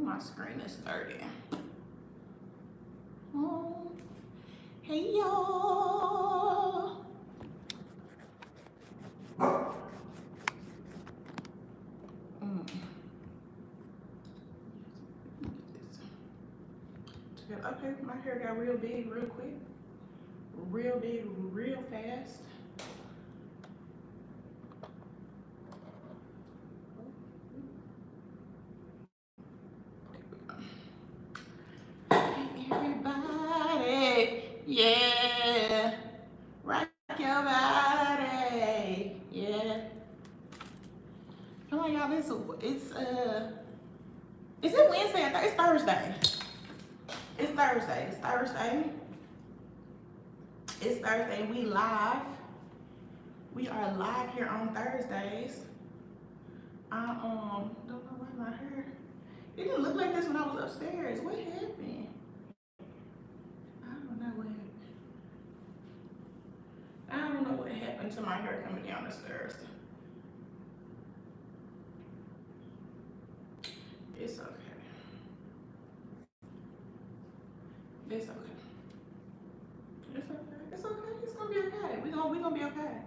my screen is dirty. Oh, hey y'all. Okay, my hair got real big real quick. Real big, real fast. Hey everybody, yeah. Rock your body, yeah. Come on, y'all. Is it Wednesday? It's Thursday. It's Thursday. It's Thursday. It's Thursday. We live. We are live here on Thursdays. I don't know why my hair. It didn't look like this when I was upstairs. What happened? I don't know what happened. I don't know what happened to my hair coming down the stairs. It's okay. It's okay. It's okay. It's okay. It's gonna be okay. We gonna be okay.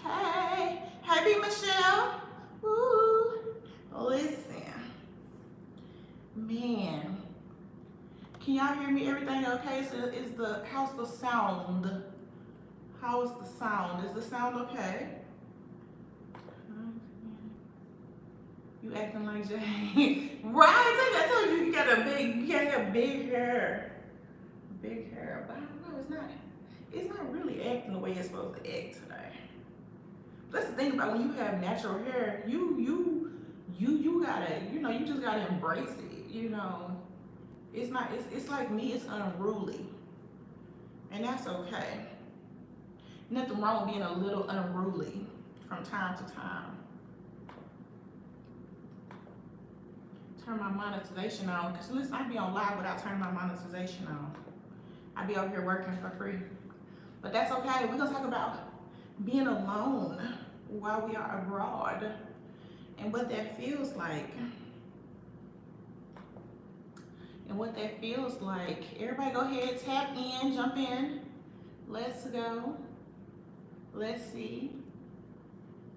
Hey, hey, B. Michelle. Woo. Listen, man. Can y'all hear me? Everything okay? So how's the sound? How is the sound? Is the sound okay? You acting like Jay. Right? I told you you got big hair. Big hair. But I don't know, it's not really acting the way it's supposed to act today. That's the thing about when you have natural hair, you gotta, you just gotta embrace it, It's like me, it's unruly. And that's okay. Nothing wrong with being a little unruly from time to time. Turn my monetization on, because listen, I be on live without turning my monetization on. I be over here working for free. But that's okay. We're gonna talk about being alone while we are abroad and what that feels like. Everybody go ahead, tap in, jump in. Let's go. Let's see.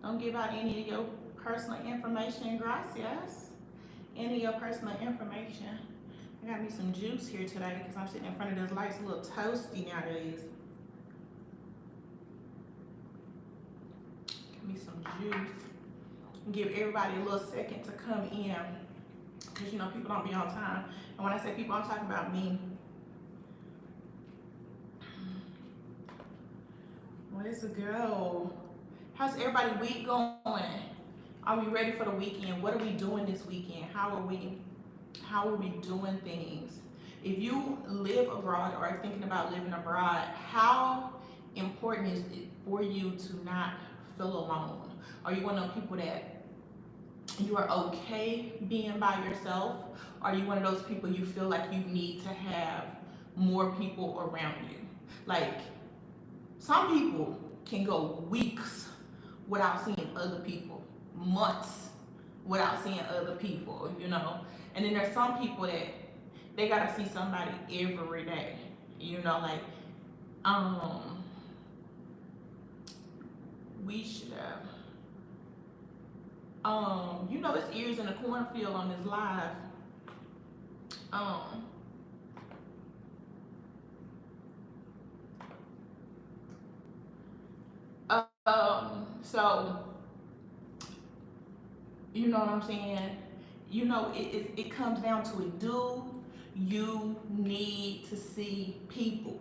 Don't give out any of your personal information, gracias. Any of your personal information. I got me some juice here today because I'm sitting in front of this light. It's a little toasty nowadays. Give me some juice. Give everybody a little second to come in. Because people don't be on time. And when I say people, I'm talking about me. Let's go. How's everybody's week going? Are we ready for the weekend? What are we doing this weekend? How are we doing things? If you live abroad or are thinking about living abroad, how important is it for you to not feel alone? Are you one of those people that you are okay being by yourself? Are you one of those people you feel like you need to have more people around you? Like, some people can go weeks without seeing other people, months without seeing other people, And then there's some people that they gotta see somebody every day, we should have, it's ears in the cornfield on this live. So, you know what I'm saying? It comes down to it. Do you need to see people?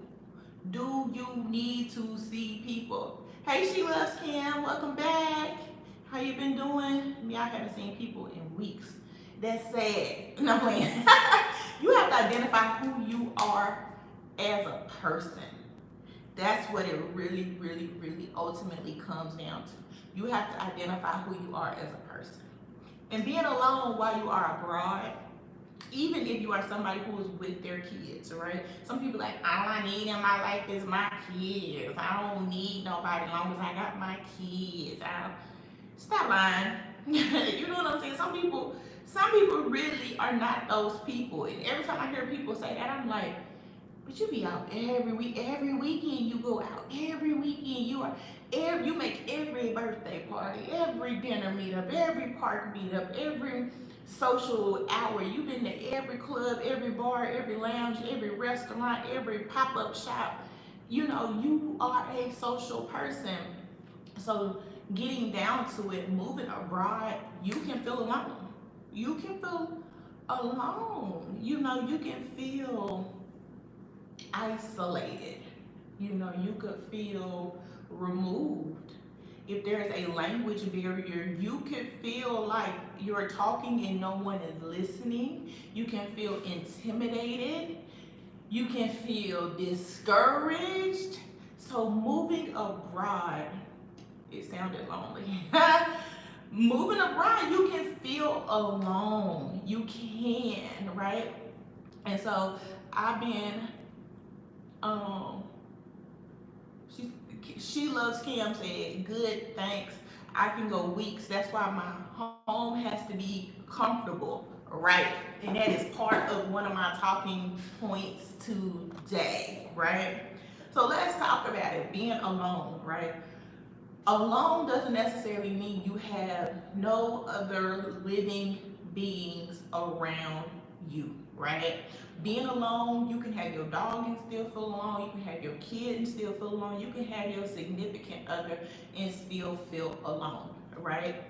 Do you need to see people? Hey, She Loves Cam, welcome back. How you been doing? I haven't seen people in weeks. That's sad. No, I'm playing. You have to identify who you are as a person. That's what it really, really, really ultimately comes down to. You have to identify who you are as a person. And being alone while you are abroad, even if you are somebody who is with their kids, right? Some people like, all I need in my life is my kids. I don't need nobody as long as I got my kids. Stop lying. You know what I'm saying? Some people really are not those people. And every time I hear people say that, I'm like, but you be out every week, every weekend you go out, every weekend you make every birthday party, every dinner meetup, every park meetup, every social hour. You've been to every club, every bar, every lounge, every restaurant, every pop-up shop. You know, you are a social person. So getting down to it, moving abroad, you can feel alone. You can feel alone. You know, you can feel isolated. You know, you could feel removed. If there's a language barrier, you could feel like you're talking and no one is listening. You can feel intimidated. You can feel discouraged. So moving abroad, it sounded lonely. Moving abroad, you can feel alone. You can, right? And so I've been um she she loves Cam said, good, thanks. I can go weeks. That's why my home has to be comfortable, right? And that is part of one of my talking points today, right? So let's talk about it, being alone, right? Alone doesn't necessarily mean you have no other living beings around you, right? Being alone, you can have your dog and still feel alone. You can have your kid and still feel alone. You can have your significant other and still feel alone, right?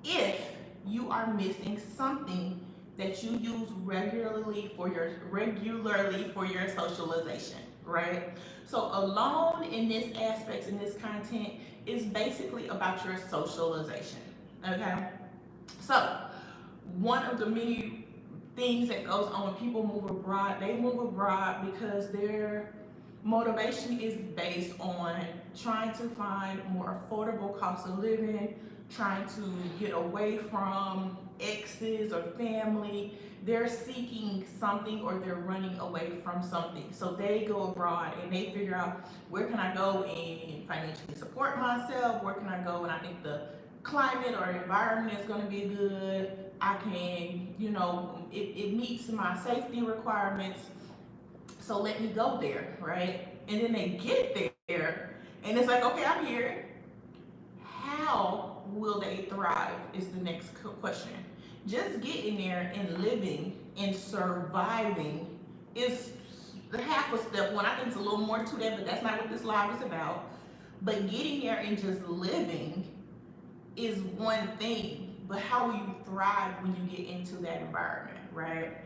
If you are missing something that you use regularly for your socialization, right? So alone in this aspect, in this content, is basically about your socialization. Okay? So one of the many things that goes on when people move abroad, they move abroad because their motivation is based on trying to find more affordable cost of living, trying to get away from exes or family. They're seeking something or they're running away from something. So they go abroad and they figure out, where can I go and financially support myself? Where can I go and I think the climate or environment is going to be good? I can, you know, it meets my safety requirements, so let me go there, right? And then they get there, and it's like, okay, I'm here. How will they thrive is the next question. Just getting there and living and surviving is the half of step one. I think it's a little more to that, but that's not what this live is about. But getting there and just living is one thing, but how will you thrive when you get into that environment, right?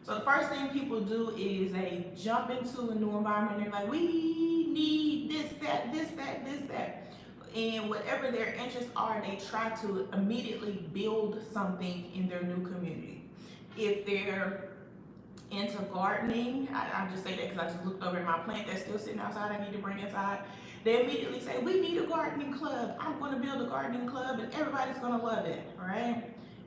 So the first thing people do is they jump into a new environment. They're like, we need this, that, this, that, this, that. And whatever their interests are, they try to immediately build something in their new community. If they're into gardening, I just say that because I just looked over at my plant that's still sitting outside, I need to bring inside. They immediately say, we need a gardening club. I'm going to build a gardening club and everybody's going to love it, right?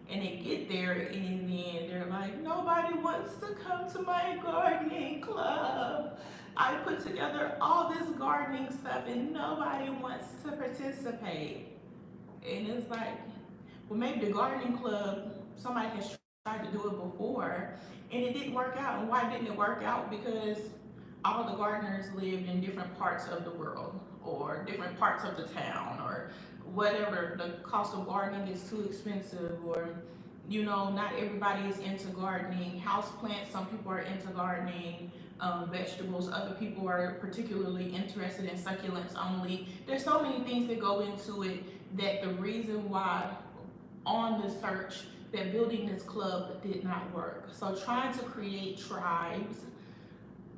And they get there and then they're like, nobody wants to come to my gardening club. I put together all this gardening stuff and nobody wants to participate. And it's like, well, maybe the gardening club, somebody has tried to do it before and it didn't work out. And why didn't it work out? Because all the gardeners lived in different parts of the world or different parts of the town or whatever. The cost of gardening is too expensive, or you know, not everybody is into gardening. House plants, some people are into gardening. Vegetables, other people are particularly interested in succulents only. There's so many things that go into it that the reason why on the search that building this club did not work. So trying to create tribes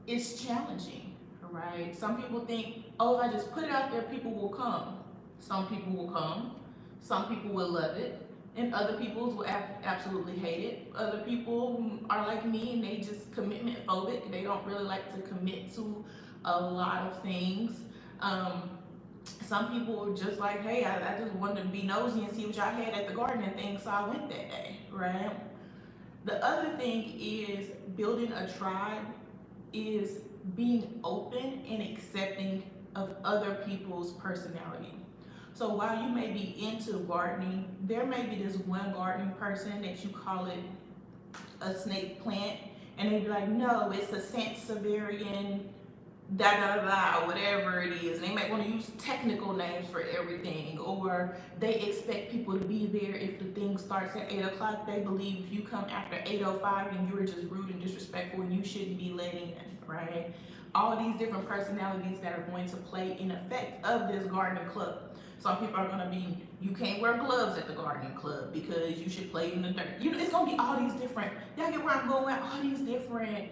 is challenging, right? Some people think, oh, if I just put it out there, people will come. Some people will come. Some people will love it. And other people will absolutely hate it. Other people are like me and they just commitment phobic. They don't really like to commit to a lot of things. Some people are just like, hey, I just wanted to be nosy and see what y'all had at the gardening thing, so I went that day, right? The other thing is building a tribe is being open and accepting of other people's personality. So while you may be into gardening, there may be this one gardening person that you call it a snake plant, and they'd be like, no, it's a Sansevieria da da da da, whatever it is. And they might want to use technical names for everything, or they expect people to be there if the thing starts at 8 o'clock. They believe if you come after 8:05 and you're just rude and disrespectful and you shouldn't be letting in, right? All these different personalities that are going to play in effect of this gardening club. Some people are gonna be, you can't wear gloves at the gardening club because you should play in the dirt. You know, it's gonna be all these different, y'all get where I'm going, all these different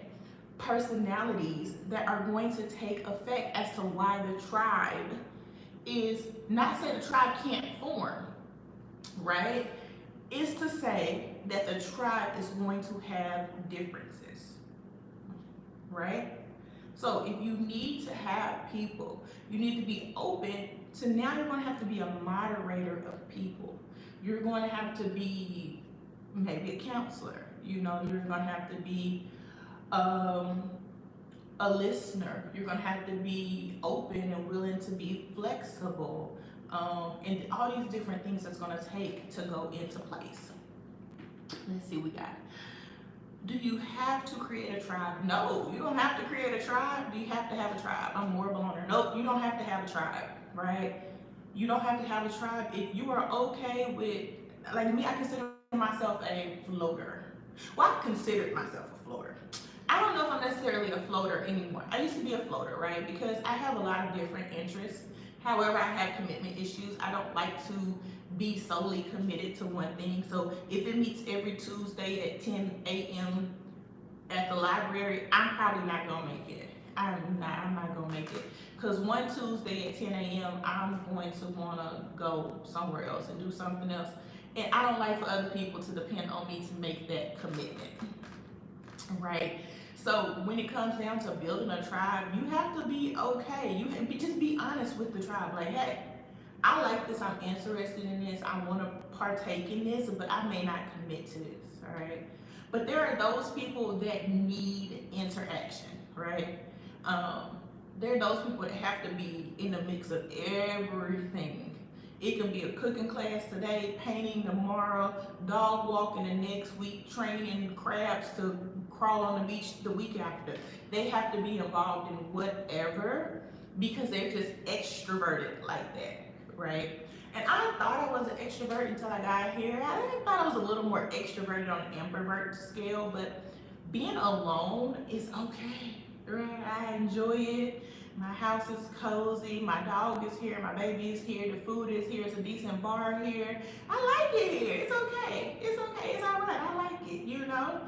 personalities that are going to take effect as to why the tribe is, not say the tribe can't form, right? Is to say that the tribe is going to have differences, right? So if you need to have people, you need to be open to, now you're going to have to be a moderator of people. You're going to have to be maybe a counselor. You know, you're going to have to be a listener. You're going to have to be open and willing to be flexible, and all these different things that's going to take to go into place. Let's see, we got, do you have to create a tribe? No, you don't have to create a tribe. Do you have to have a tribe? I'm more blown. Nope, you don't have to have a tribe, right? You don't have to have a tribe. If you are okay with, like me, I consider myself a floater. Well, I considered myself a floater. I don't know if I'm necessarily a floater anymore. I used to be a floater, right? Because I have a lot of different interests. However, I have commitment issues. I don't like to be solely committed to one thing. So if it meets every Tuesday at 10 a.m. at the library, I'm probably not gonna make it. I'm not gonna make it. Because one Tuesday at 10 a.m., I'm going to wanna go somewhere else and do something else. And I don't like for other people to depend on me to make that commitment, right? So when it comes down to building a tribe, you have to be okay. You can just be honest with the tribe. Like, hey, I like this, I'm interested in this, I want to partake in this, but I may not commit to this, all right? But there are those people that need interaction, right? There are those people that have to be in the mix of everything. It can be a cooking class today, painting tomorrow, dog walking the next week, training crabs to crawl on the beach the week after. They have to be involved in whatever because they're just extroverted like that, right? And I thought I was an extrovert until I got here. I thought I was a little more extroverted on the ambivert scale, but being alone is okay, right? I enjoy it. My house is cozy, my dog is here, my baby is here, the food is here, it's a decent bar here. I like it here. It's okay. It's okay. It's all right. I like it. You know,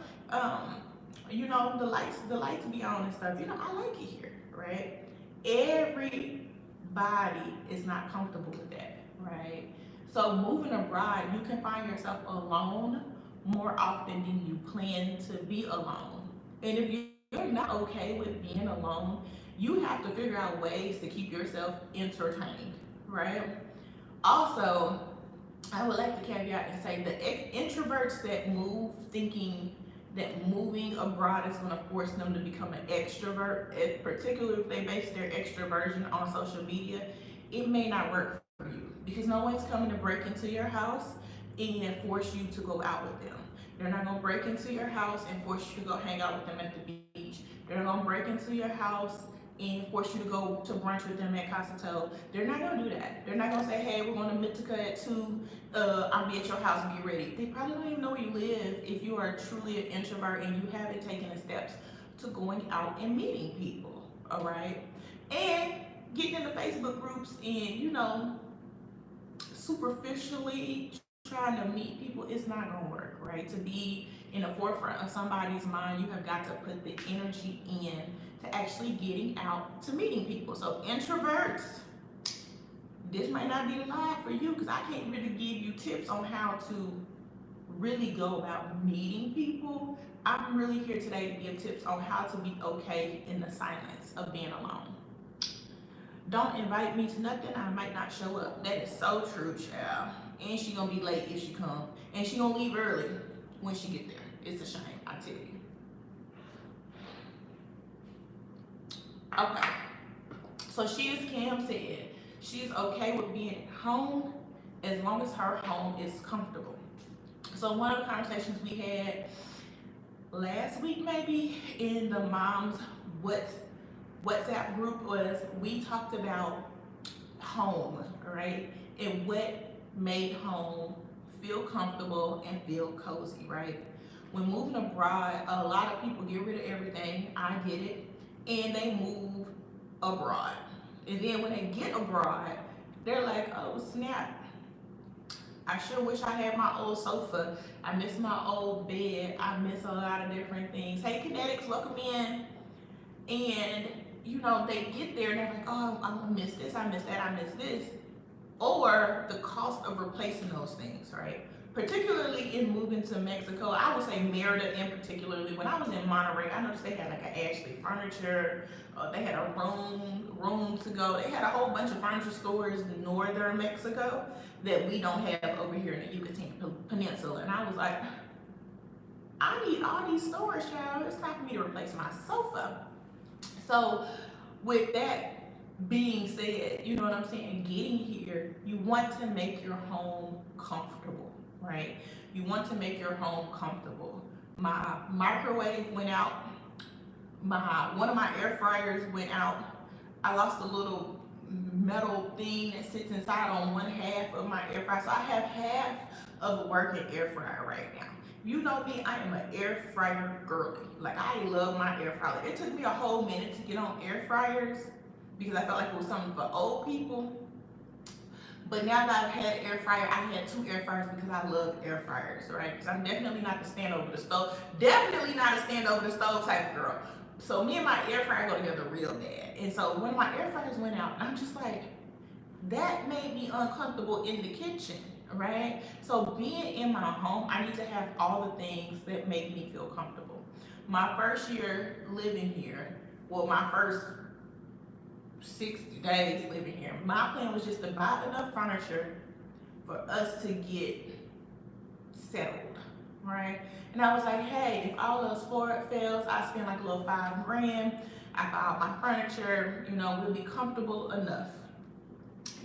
the lights be on and stuff. You know, I like it here, right? Everybody is not comfortable with that, right? So moving abroad, you can find yourself alone more often than you plan to be alone. And if you're not okay with being alone, you have to figure out ways to keep yourself entertained, right? Also, I would like to caveat and say the introverts that move thinking that moving abroad is going to force them to become an extrovert, particularly if they base their extroversion on social media, it may not work for you because no one's coming to break into your house and force you to go out with them. They're not going to break into your house and force you to go hang out with them at the beach. They're going to break into your house and force you to go to brunch with them at Casa. They're not gonna do that. They're not gonna say, hey, we're going to Mythica at 2, I'll be at your house, be ready. They probably don't even know where you live if you are truly an introvert and you haven't taken the steps to going out and meeting people, all right? And getting into Facebook groups and, you know, superficially trying to meet people, it's not gonna work, right? To be in the forefront of somebody's mind, you have got to put the energy in to actually getting out to meeting people. So introverts, this might not be the live for you because I can't really give you tips on how to really go about meeting people. I'm really here today to give tips on how to be okay in the silence of being alone. Don't invite me to nothing, I might not show up. That is so true, child. And she gonna be late if she come. And she gonna leave early when she get there. It's a shame, I tell you. Okay. So she, as Cam said, she's okay with being at home as long as her home is comfortable. So one of the conversations we had, last week maybe in the moms what WhatsApp group was, we talked about home, right? And what made home feel comfortable and feel cozy, right? When moving abroad, a lot of people get rid of everything. I get it. And they move abroad. And then when they get abroad, they're like, oh snap, I sure wish I had my old sofa. I miss my old bed. I miss a lot of different things. Hey, Kinetics, welcome in. And they get there and they're like, oh, I'm gonna miss this, I miss that, I miss this. Or the cost of replacing those things, right? Particularly in moving to Mexico, I would say Merida in particularly. When I was in Monterey, I noticed they had like an Ashley furniture. They had a room to go. They had a whole bunch of furniture stores in northern Mexico that we don't have over here in the Yucatan Peninsula. And I was like, I need all these stores, child. It's time for me to replace my sofa. So with that being said, you know what I'm saying? Getting here, you want to make your home comfortable, right? You want to make your home comfortable. My microwave went out. One of my air fryers went out. I lost a little metal thing that sits inside on one half of my air fryer. So I have half of a working air fryer right now. You know me, I am an air fryer girly. Like, I love my air fryer. It took me a whole minute to get on air fryers because I felt like it was something for old people. But now that I've had an air fryer, I had 2 air fryers because I love air fryers, right? Because I'm definitely not the stand over the stove. Definitely not a stand over the stove type of girl. So me and my air fryer go together real bad. And so when my air fryers went out, I'm just like, that made me uncomfortable in the kitchen, right? So being in my home, I need to have all the things that make me feel comfortable. My first year living here, well, my first 60 days living here, my plan was just to buy enough furniture for us to get settled, right? And I was like, hey, if all else fails, I spend like a little $5,000. I buy all my furniture, we'll be comfortable enough.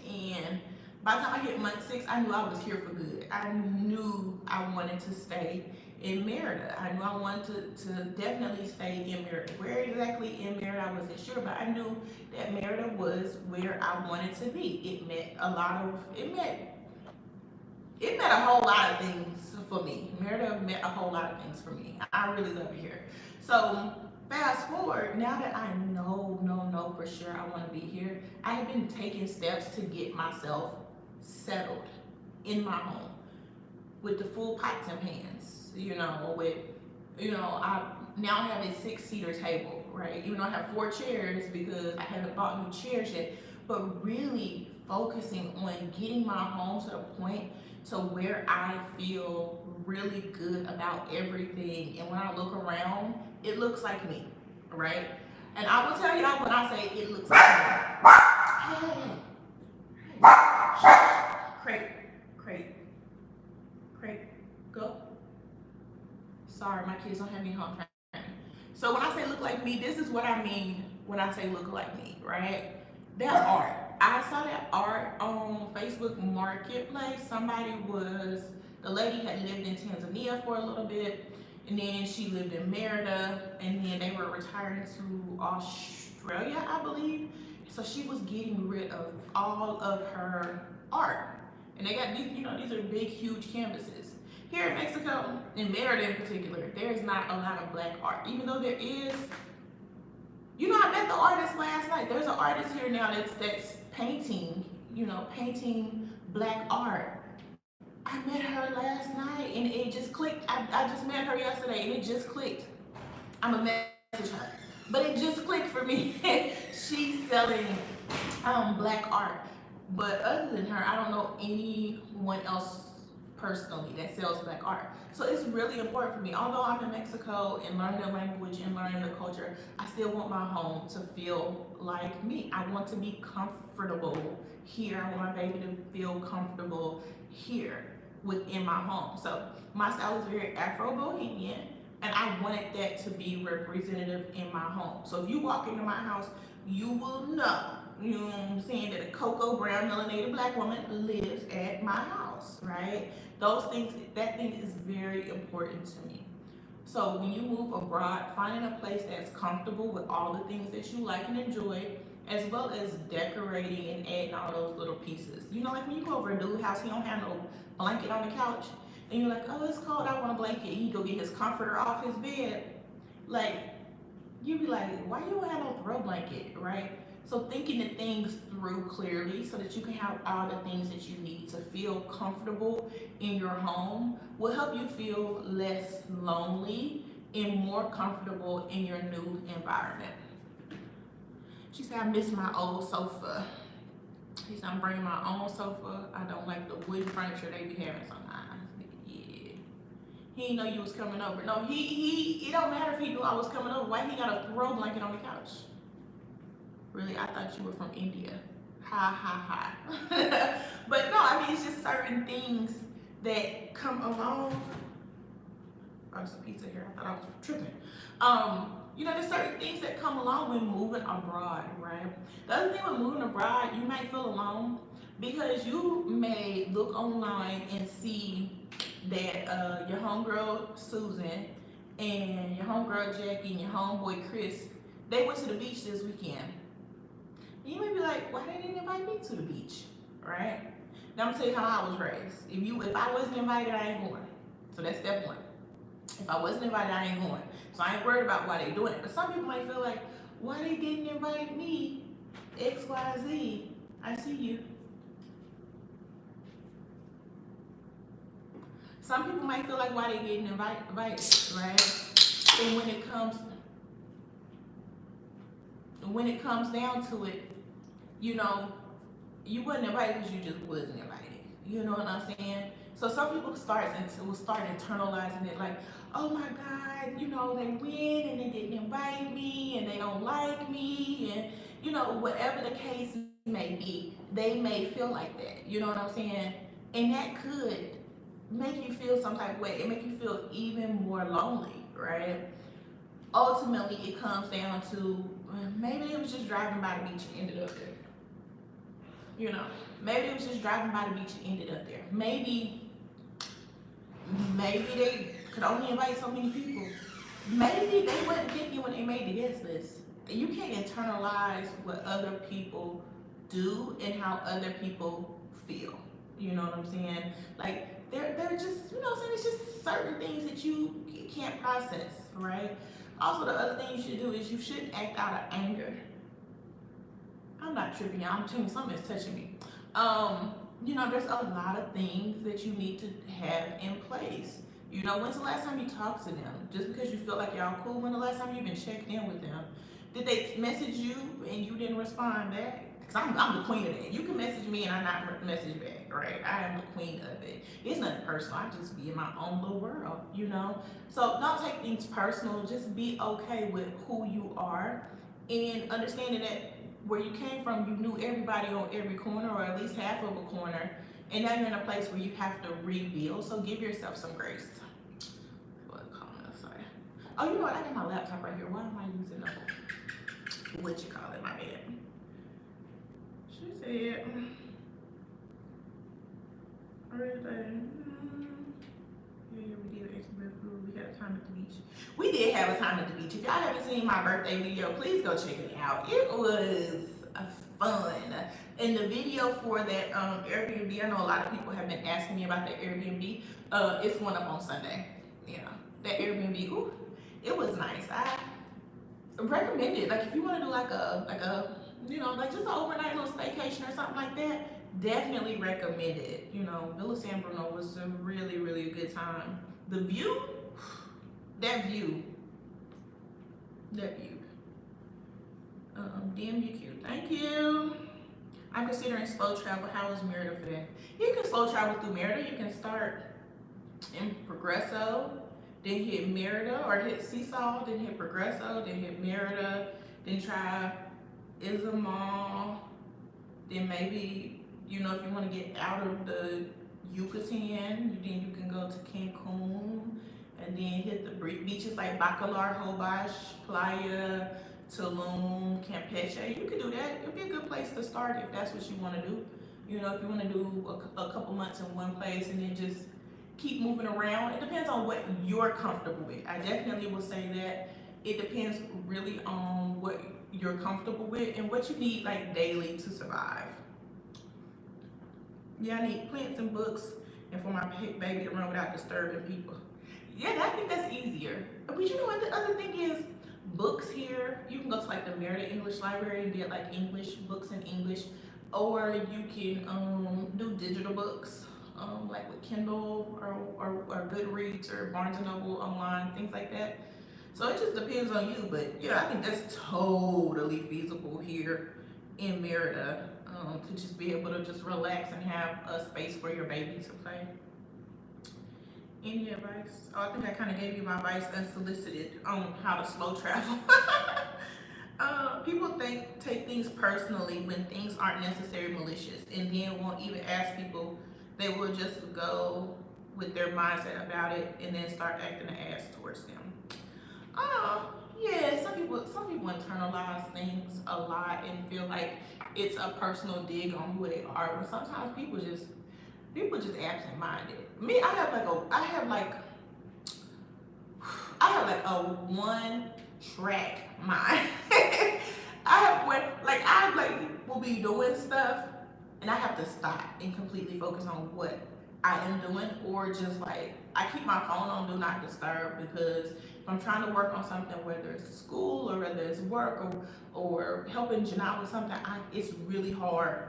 And by the time I hit month 6, I knew I was here for good. I knew I wanted to stay in Merida. I knew I wanted to definitely stay in Merida. Where exactly in Merida, I wasn't sure, but I knew that Merida was where I wanted to be. It met a whole lot of things for me. Merida met a whole lot of things for me. I really love it here. So fast forward, now that I know for sure I want to be here, I have been taking steps to get myself settled in my home with the full pots and pans. I now have a 6-seater table, right? Even though I have 4 chairs because I haven't bought new chairs yet, but really focusing on getting my home to the point to where I feel really good about everything. And when I look around, it looks like me, right? And I will tell y'all when I say it looks like me. Hey. Crate, go. Sorry, my kids don't have me home training. So when I say look like me, this is what I mean when I say look like me, right? That art. I saw that art on Facebook Marketplace. The lady had lived in Tanzania for a little bit, and then she lived in Merida, and then they were retiring to Australia, I believe. So she was getting rid of all of her art. And they got these are big, huge canvases. Here in Mexico, in Merida in particular, there is not a lot of black art. Even though there is, I met the artist last night. There's an artist here now that's painting, painting black art. I met her last night and it just clicked. I just met her yesterday and it just clicked. I'm gonna message her. But it just clicked for me. She's selling black art. But other than her, I don't know anyone else personally that sells black art. So it's really important for me. Although I'm in Mexico and learning the language and learning the culture, I still want my home to feel like me. I want to be comfortable here. I want my baby to feel comfortable here within my home. So my style is very Afro-Bohemian, and I wanted that to be representative in my home. So if you walk into my house, you will know, you know what I'm saying, that a cocoa brown melanated black woman lives at my house, right? That thing is very important to me. So when you move abroad, finding a place that's comfortable with all the things that you like and enjoy, as well as decorating and adding all those little pieces. You know, like when you go over a dude's house, he don't have no blanket on the couch, and you're like, oh, it's cold, I want a blanket. He go get his comforter off his bed. Like, you'd be like, why you don't have no throw blanket, right? So thinking the things through clearly so that you can have all the things that you need to feel comfortable in your home will help you feel less lonely and more comfortable in your new environment. She said, I miss my old sofa. She said, I'm bringing my own sofa. I don't like the wooden furniture they be having sometimes. Yeah. He didn't know you was coming over. No, it don't matter if he knew I was coming over. Why he got a throw blanket on the couch? Really, I thought you were from India. Ha ha ha. But no, I mean, it's just certain things that come along. Oh, there's some pizza here. I thought I was tripping. You know, there's certain things that come along when moving abroad, right? The other thing with moving abroad, you might feel alone because you may look online and see that your homegirl Susan and your homegirl Jackie and your homeboy Chris, they went to the beach this weekend. And you may be like, why they didn't invite me to the beach, right? Now I'm gonna tell you how I was raised. If I wasn't invited, I ain't going. So that's step one. If I wasn't invited, I ain't going. So I ain't worried about why they doing it. But some people might feel like, why they didn't invite me? X, Y, Z. I see you. Some people might feel like why they didn't invite, right? And when it comes down to it, you know, you wasn't invited because you just wasn't invited. You know what I'm saying? So some people will start internalizing it like, oh my God, you know, they win and they didn't invite me and they don't like me, and you know, whatever the case may be, they may feel like that. You know what I'm saying? And that could make you feel some type of way. It make you feel even more lonely, right? Ultimately, it comes down to maybe it was just driving by the beach and ended up there. You know, maybe it was just driving by the beach and ended up there. Maybe they could only invite so many people. Maybe they wasn't thinking when they made the guest list. You can't internalize what other people do and how other people feel. You know what I'm saying? Like they're just, you know what I'm saying? It's just certain things that you can't process, right? Also, the other thing you should do is you shouldn't act out of anger. I'm not tripping, y'all. I'm telling you, something is touching me. You know, there's a lot of things that you need to have in place. You know, when's the last time you talked to them? Just because you feel like y'all cool, when the last time you've been checked in with them? Did they message you and you didn't respond back? Because I'm the queen of that. You can message me and I not message back, right? I am the queen of it. It's nothing personal. I just be in my own little world, you know? So don't take things personal. Just be okay with who you are and understanding that where you came from, you knew everybody on every corner, or at least half of a corner, and now you're in a place where you have to rebuild. So give yourself some grace. What comment? Sorry. Oh, you know what? I got my laptop right here. Why am I using what you call it? My bad. She said, we had a time at the beach. We did have a time at the beach. If y'all haven't seen my birthday video, please go check it out. It was fun. And the video for that Airbnb, I know a lot of people have been asking me about that Airbnb. It's going up on Sunday. Yeah, that Airbnb, ooh, it was nice. I recommend it. Like if you want to do like a you know, like just an overnight little staycation or something like that, definitely recommend it. You know, Villa San Bruno was a really, really good time. The view, that view. DMU cute. Thank you. I'm considering slow travel. How is Merida for that? You can slow travel through Merida. You can start in Progresso, then hit Merida, or hit Seesaw, then hit Progresso, then hit Merida, then try Izamal, then maybe, you know, if you want to get out of the Yucatan, then you can go to Cancun, and then hit the beaches like Bacalar, Hobash, Playa, Tulum, Campeche. You can do that. It'd be a good place to start if that's what you want to do. You know, if you want to do a couple months in one place and then just keep moving around. It depends on what you're comfortable with. I definitely will say that it depends really on what you're comfortable with and what you need like daily to survive. Yeah, I need plants and books and for my baby to run without disturbing people. Yeah, I think that's easier. But you know what the other thing is? Books here, you can go to like the Merida English Library and get like English books in English, or you can do digital books, like with Kindle or Goodreads or Barnes and Noble online, things like that. So it just depends on you, but yeah, I think that's totally feasible here in Merida, to just be able to just relax and have a space for your baby to play. Any advice? Oh, I think I kind of gave you my advice unsolicited on how to slow travel. People take things personally when things aren't necessarily malicious, and then won't even ask people. They will just go with their mindset about it, and then start acting an ass towards them. Yeah, some people internalize things a lot and feel like it's a personal dig on who they are. But sometimes people just absent minded. Me, I have like a one track mind. I will be doing stuff and I have to stop and completely focus on what I am doing, or just like I keep my phone on do not disturb, because if I'm trying to work on something, whether it's school or whether it's work or helping Janelle with something, it's really hard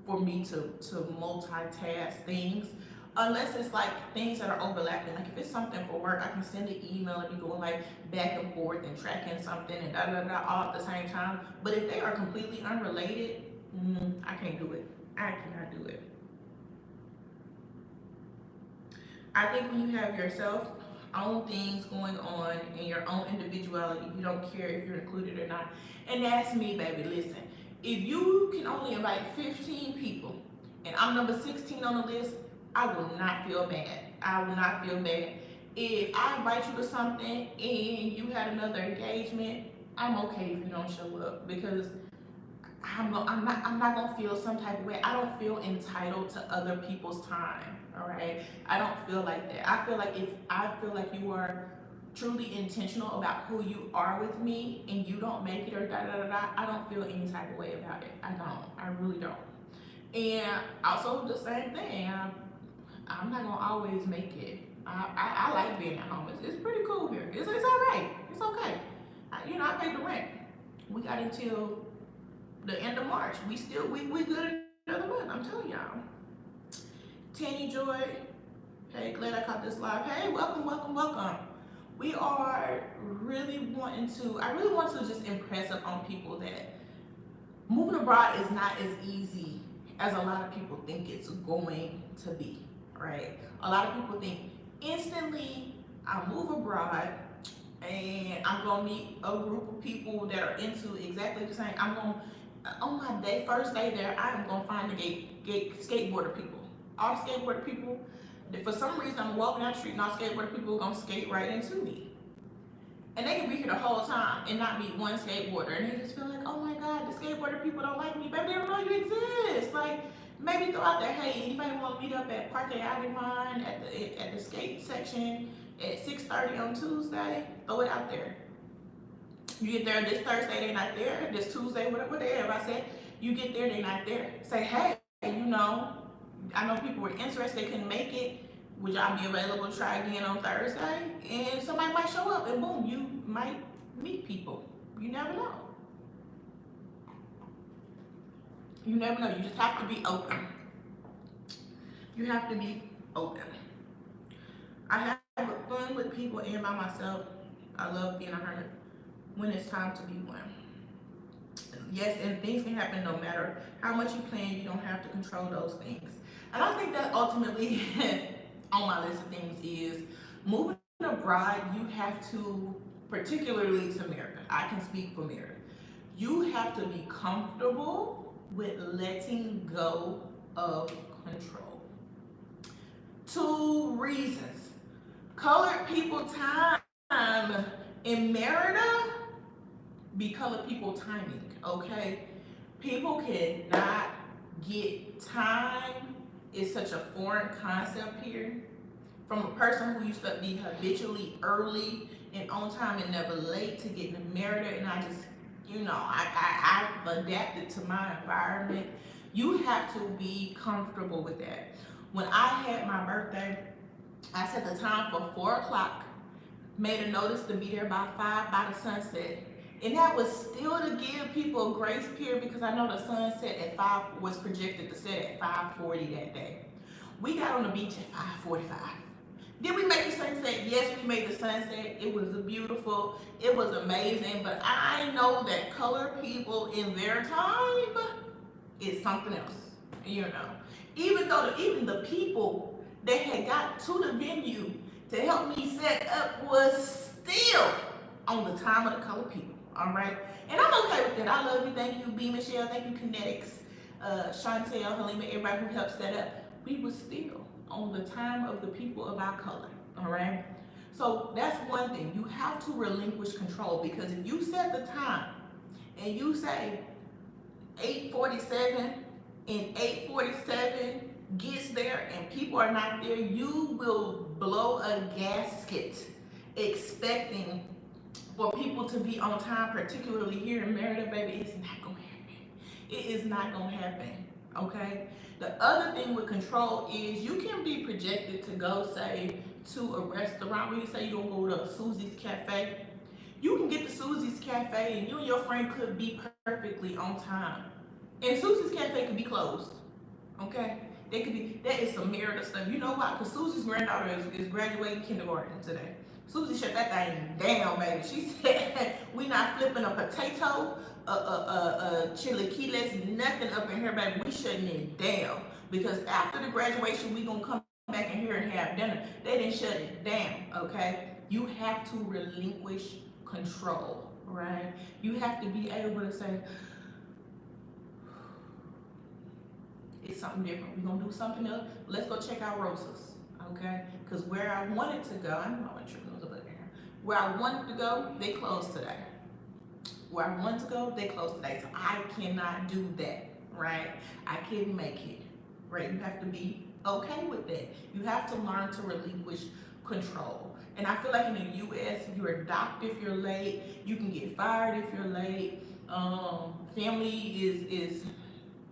for me to multitask things, unless it's like things that are overlapping. Like if it's something for work, I can send an email and be going like back and forth and tracking something and da da da all at the same time. But if they are completely unrelated, I can't do it. I cannot do it. I think when you have yourself own things going on and your own individuality, you don't care if you're included or not. And that's me, baby. Listen, if you can only invite 15 people and I'm number 16 on the list, I will not feel bad. I will not feel bad. If I invite you to something and you had another engagement, I'm okay if you don't show up, because I'm not gonna feel some type of way. I don't feel entitled to other people's time. All right, I don't feel like that. I feel like you are truly intentional about who you are with me, and you don't make it or da da da da, I don't feel any type of way about it. I don't. I really don't. And also the same thing. I'm not gonna always make it. I like being at home. It's pretty cool here. It's all right. It's okay. I paid the rent. We got until the end of March. We good another month. I'm telling y'all. Tanny Joy, hey, glad I caught this live. Hey, welcome, welcome, welcome. We are I really want to just impress upon people that moving abroad is not as easy as a lot of people think it's going to be, right? A lot of people think instantly I move abroad and I'm gonna meet a group of people that are into exactly the same. On my first day there, I am gonna find the skateboarder people. All the skateboarder people, for some reason I'm walking down the street and all skateboarder people are gonna skate right into me. And they can be here the whole time and not meet one skateboarder, and they just feel like, oh my god, the skateboarder people don't like me. Baby, they don't know you exist. Like, maybe throw out there, hey, anybody want to meet up at Parque Avenue at the skate section at 6:30 on Tuesday? Throw it out there. You get there this Thursday, they're not there. This Tuesday, whatever I said, you get there, they're not there. Say, hey, I know people were interested, they couldn't make it. Would y'all be available to try again on Thursday? And somebody might show up and boom, you might meet people. You never know. You never know. You just have to be open. You have to be open. I have fun with people and by myself. I love being a hermit when it's time to be one. Yes, and things can happen no matter how much you plan. You don't have to control those things. And I think that ultimately on my list of things is moving abroad. You have to, particularly to Merida, I can speak for Merida, you have to be comfortable with letting go of control. 2 reasons. Colored people time in Merida be colored people timing, okay? People cannot get time. It's such a foreign concept here. from a person who used to be habitually early and on time and never late to getting to Merida, and I just, I've adapted to my environment. You have to be comfortable with that. When I had my birthday, I set the time for 4 o'clock, made a notice to be there by 5 by the sunset. And that was still to give people a grace period because I know the sunset at 5 was projected to set at 5:40 that day. We got on the beach at 5:45. Did we make the sunset? Yes, we made the sunset. It was beautiful. It was amazing. But I know that colored people in their time is something else. Even though even the people that had got to the venue to help me set up was still on the time of the colored people. All right, and I'm okay with that. I love you. Thank you, B Michelle. Thank you, Kinetics, Chantel, Halima, everybody who helped set up. We were still on the time of the people of our color. All right. So that's one thing. You have to relinquish control, because if you set the time and you say 8:47 and 8:47 gets there and people are not there, you will blow a gasket expecting for people to be on time, particularly here in Merida, baby. It's not gonna happen. It is not gonna happen. Okay. The other thing with control is you can be projected to go, say, to a restaurant where you say you're gonna go to Susie's Cafe. You can get to Susie's Cafe and you and your friend could be perfectly on time. And Susie's Cafe could be closed. Okay? That is some Merida stuff. You know why? Because Susie's granddaughter is graduating kindergarten today. Susie shut that thing down, baby. She said, we not flipping a potato, chilaquiles, nothing up in here, baby. We shutting it down. Because after the graduation, we gonna come back in here and have dinner. They didn't shut it down, okay? You have to relinquish control, right? You have to be able to say, it's something different. We're gonna do something else. Let's go check out Rosa's, okay? Because where I wanted to go, I don't know what you know about here. Where I wanted to go, they closed today. Where I wanted to go, they closed today. So I cannot do that, right? I can't make it, right? You have to be okay with that. You have to learn to relinquish control. And I feel like in the U.S., you're docked if you're late. You can get fired if you're late. Family is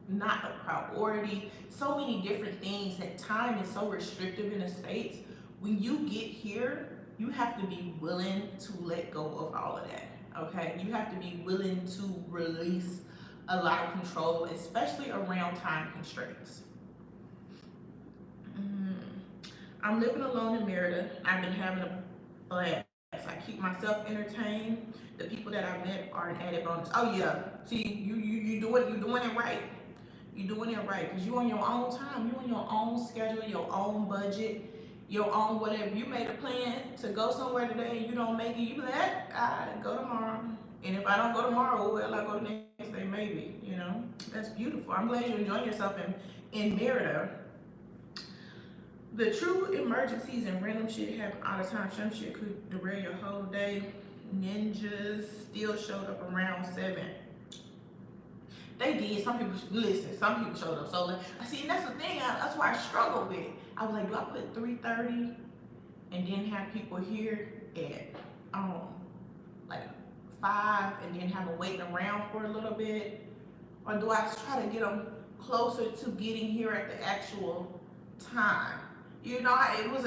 not a priority. So many different things. That time is so restrictive in the States. When you get here, you have to be willing to let go of all of that. Okay, you have to be willing to release a lot of control, especially around time constraints. I'm living alone in Merida. I've been having a blast. I keep myself entertained. The people that I met are an added bonus. Oh yeah, see, you doing it right. You're doing it right, because you on your own time, you on your own schedule, your own budget, your own whatever. You made a plan to go somewhere today and you don't make it, you be like, I go tomorrow. And if I don't go tomorrow, well, I go the next day, maybe, That's beautiful. I'm glad you're enjoying yourself in Merida. The true emergencies and random shit happen all the time. Some shit could derail your whole day. Ninjas still showed up around 7. They did. Some people showed up. So see, and that's the thing. That's why I struggle with. I was like, do I put 3:30 and then have people here at like 5 and then have them waiting around for a little bit, or do I try to get them closer to getting here at the actual time? It was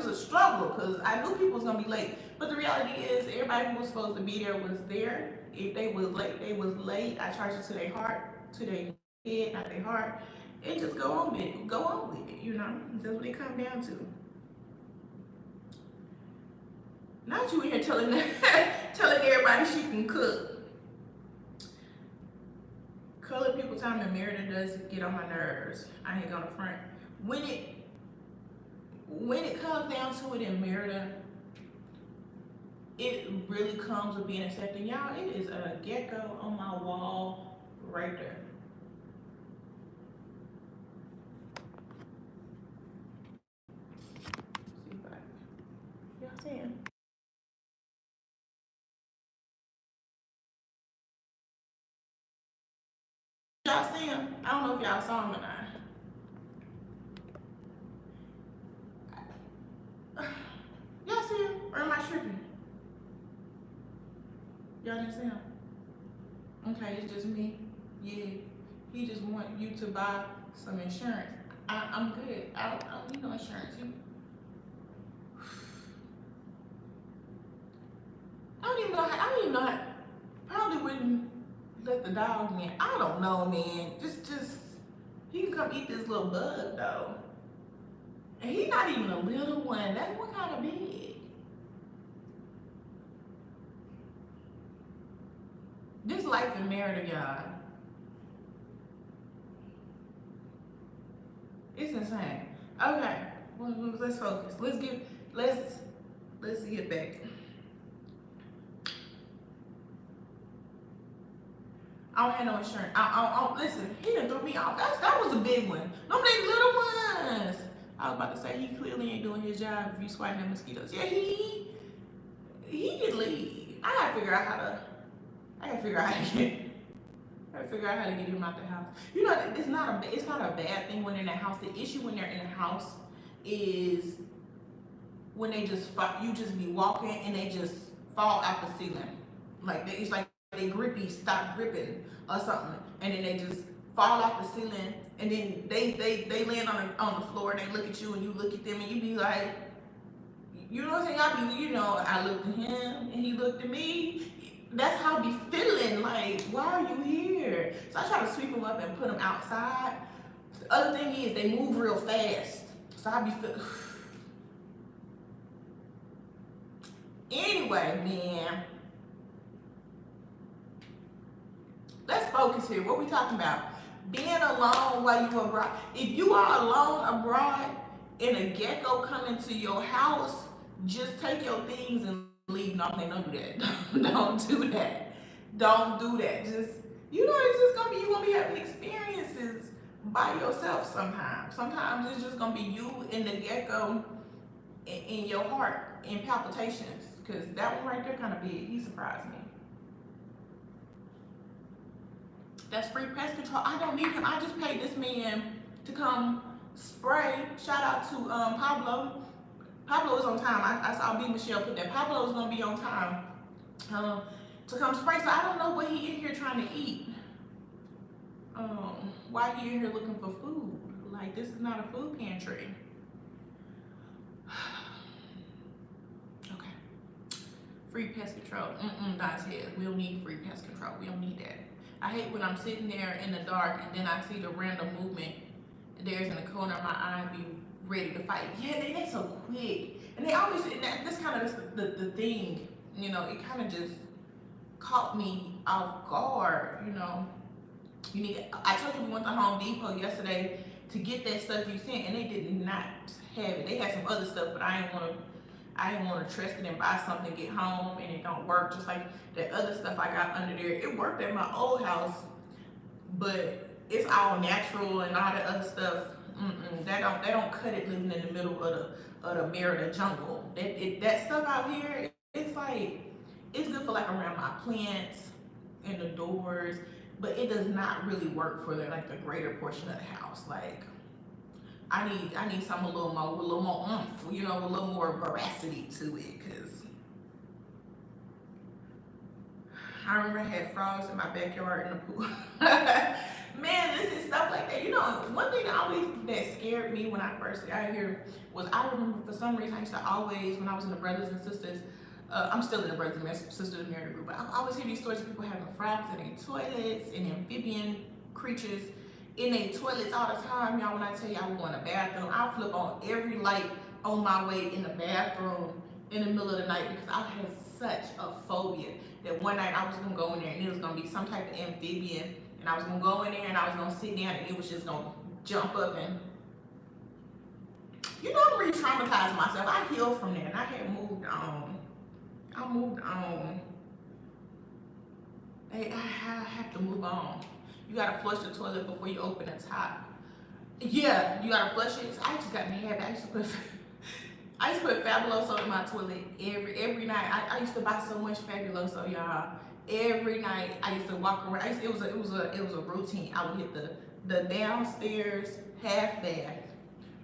a struggle, because I knew people was gonna be late. But the reality is, everybody who was supposed to be there was there. If they was late, they was late. I charged it to their heart, to their head, not their heart, and just go on with it. Go on with it. That's what it comes down to. Not you in here telling everybody she can cook. Colored people time in Merida does get on my nerves. I ain't gonna front. When it comes down to it in Merida, it really comes with being accepting. Y'all, it is a gecko on my wall right there. See if y'all see him? Y'all see him? I don't know if y'all saw him or not. Y'all see him? Or am I tripping? Y'all didn't see him? Okay, it's just me. Yeah. He just want you to buy some insurance. I'm good. I don't need no insurance. I don't even know how, probably wouldn't let the dog in. I don't know, man. Just, he can come eat this little bug, though. And he not even a little one. That's what kind of big. This life in Merida, y'all. It's insane. Okay, well, let's focus. Let's get back. I don't have no insurance. Listen, he done threw me off. That was a big one. Them they little ones. I was about to say he clearly ain't doing his job if you swatting at mosquitoes. Yeah, he can leave. I gotta figure out how to get him out the house. You know, it's not a bad thing when they're in the house. The issue when they're in the house is when you just be walking and they just fall out the ceiling. Like it's like they grippy stop gripping or something, and then they just fall off the ceiling, and then they land on the floor and they look at you and you look at them and you be like, you know what I'm saying? I looked at him and he looked at me. That's how I be feeling, like, why are you here? So I try to sweep them up and put them outside. The other thing is they move real fast. So I be feeling. Anyway, man. Let's focus here. What we talking about? Being alone while you abroad. If you are alone abroad and a gecko come into your house, just take your things and leave. No, don't do that. Don't do that. Don't do that. Just, it's just gonna be, you gonna be having experiences by yourself sometimes. Sometimes it's just gonna be you and the gecko in your heart in palpitations. Cause that one right there kind of big. He surprised me. That's free pest control. I don't need him. I just paid this man to come spray. Shout out to Pablo. Pablo is on time. I saw B. Michelle put that. Pablo is gonna be on time to come spray. So I don't know what he in here trying to eat. Why he in here looking for food? Like, this is not a food pantry. Okay. Free pest control. That's it. We don't need free pest control. We don't need that. I hate when I'm sitting there in the dark and then I see the random movement. There's in the corner of my eye, be ready to fight. Yeah, they so quick. And they always, that's kind of the thing, it kind of just caught me off guard, I told you we went to Home Depot yesterday to get that stuff you sent, and they did not have it. They had some other stuff, but I didn't want to trust it and buy something, get home, and it don't work. Just like that other stuff I got under there. It worked at my old house, but it's all natural and all that other stuff. They don't cut it living in the middle of the Merida jungle. That stuff out here, it's good for like around my plants and the doors, but it does not really work for the greater portion of the house. Like, I need something a little more oomph, a little more veracity to it, because I remember I had frogs in my backyard in the pool. Man, this is stuff like that. One thing that scared me when I first got here was, I remember for some reason I used to always, when I was in the Brothers and Sisters, I'm still in the Brothers and Sisters Merida group, but I always hear these stories of people having frogs in their toilets and amphibian creatures in their toilets all the time. Y'all, when I tell y'all we go in the bathroom, I'll flip on every light on my way in the bathroom in the middle of the night, because I had such a phobia that one night I was gonna go in there and it was gonna be some type of amphibian, and I was gonna go in there and I was gonna sit down and it was just gonna jump up and, I'm re-traumatizing myself. I healed from that and I had moved on. I have to move on. You gotta flush the toilet before you open the top. Yeah, you gotta flush it. So I just got in the habit. I used to put Fabuloso in my toilet every night. I used to buy so much Fabuloso, y'all. Every night I used to walk around. It was a routine. I would hit the downstairs half bath,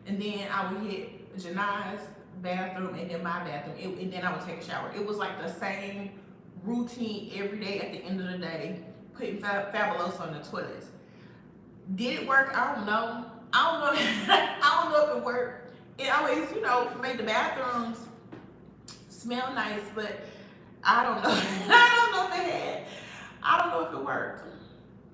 and then I would hit Janai's bathroom and then my bathroom, and then I would take a shower. It was like the same routine every day. At the end of the day, putting Fabuloso on the toilets. Did it work? I don't know. I don't know. I don't know if it worked. It always, made the bathrooms smell nice, but I don't know. I don't know if it had. I don't know if it worked.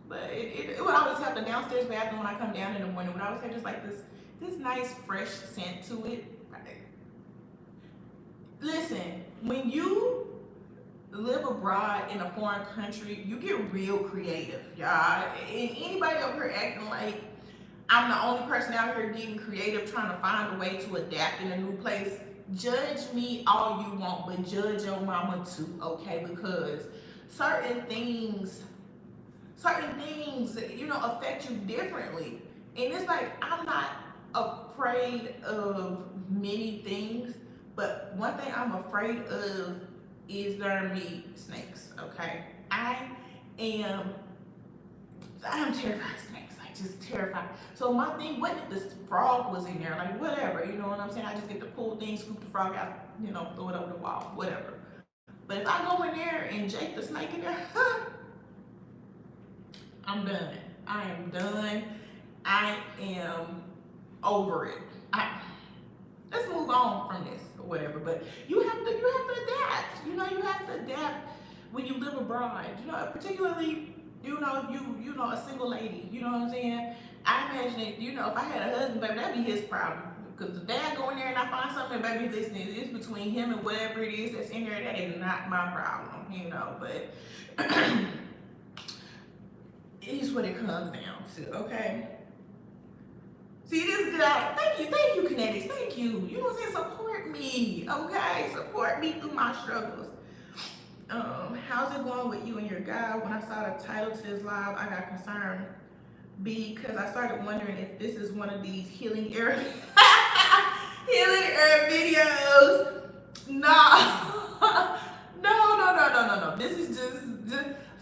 But it would always have the downstairs bathroom when I come down in the morning. It would always have just like this nice fresh scent to it. Listen, when you live abroad in a foreign country, you get real creative, y'all. And anybody over here acting like I'm the only person out here getting creative, trying to find a way to adapt in a new place, judge me all you want, but judge your mama too, okay? Because certain things, affect you differently. And it's like, I'm not afraid of many things, but one thing I'm afraid of is there be snakes, okay? I'm terrified of snakes, like just terrified. So my thing, what if this frog was in there? Like whatever, you know what I'm saying? I just get to pull things, scoop the frog out, throw it over the wall, whatever. But if I go in there and Jake the snake in there, I'm done. I am done. I am over it. Let's move on from this or whatever. But you have to adapt. You have to adapt when you live abroad. Particularly, if you a single lady. You know what I'm saying? I imagine it, if I had a husband, baby, that'd be his problem. Because if dad go in there and I find something, baby, listen, it's between him and whatever it is that's in there. That is not my problem, but it's what it comes down to, okay? See, this is good. Thank you, Kinetics. Thank you. You know what I'm saying? Support me, okay? Support me through my struggles. How's it going with you and your guy? When I saw the title to his live, I got concerned because I started wondering if this is one of these healing era videos. No. No. This is just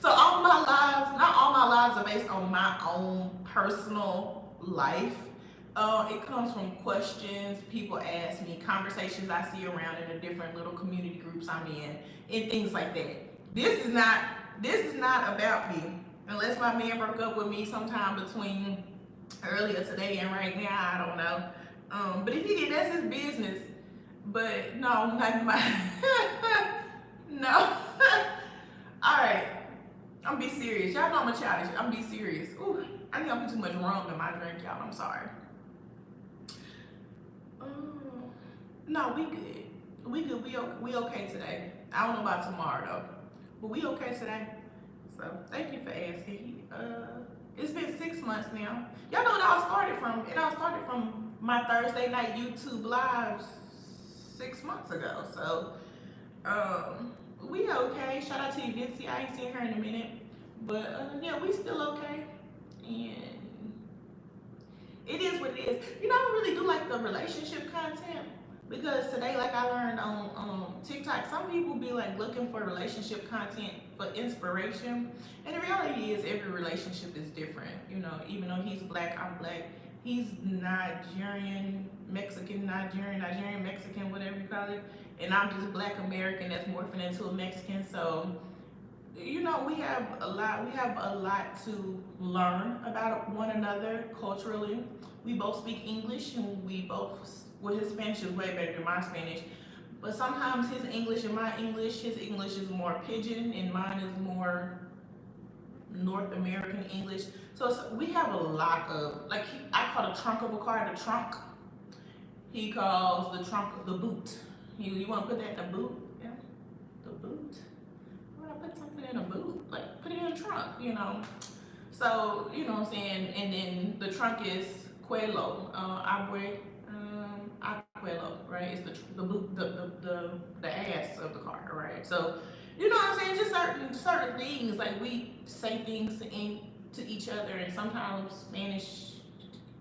so all my lives, not all my lives are based on my own personal life. It comes from questions people ask me, conversations I see around in the different little community groups I'm in, and things like that. This is not about me. Unless my man broke up with me sometime between earlier today and right now, I don't know. But if he did, that's his business. But no, not mine. No. All right. I'm be serious. Y'all know I'm a childish. I'm be serious. Ooh, I think I put too much rum in my drink, y'all. I'm sorry. No, we good. We good. We okay today. I don't know about tomorrow though, but we okay today. So thank you for asking. It's been 6 months now. Y'all know what I started from. It all started from my Thursday night YouTube lives 6 months ago. So we okay. Shout out to you, Vinci. I ain't seen her in a minute, but yeah, we still okay. And it is what it is. I don't really do like the relationship content because today, like I learned on TikTok, some people be like looking for relationship content for inspiration, and the reality is every relationship is different. Even though he's black, I'm black. He's Nigerian, Mexican, Mexican, whatever you call it, and I'm just Black American that's morphing into a Mexican. So we have a lot to learn about one another culturally. We both speak English, and his Spanish is way better than my Spanish. But sometimes his English and my English, his English is more pidgin and mine is more North American English. So we have a lot of, I call the trunk of a car the trunk. He calls the trunk the boot. You want to put that in the boot? Yeah, the boot. Put something in a boot, like put it in a trunk, So, what I'm saying, and then the trunk is cuello, abuelo, right? It's the boot, the ass of the car, right? So, what I'm saying, just certain things, like we say things to each other, and sometimes Spanish,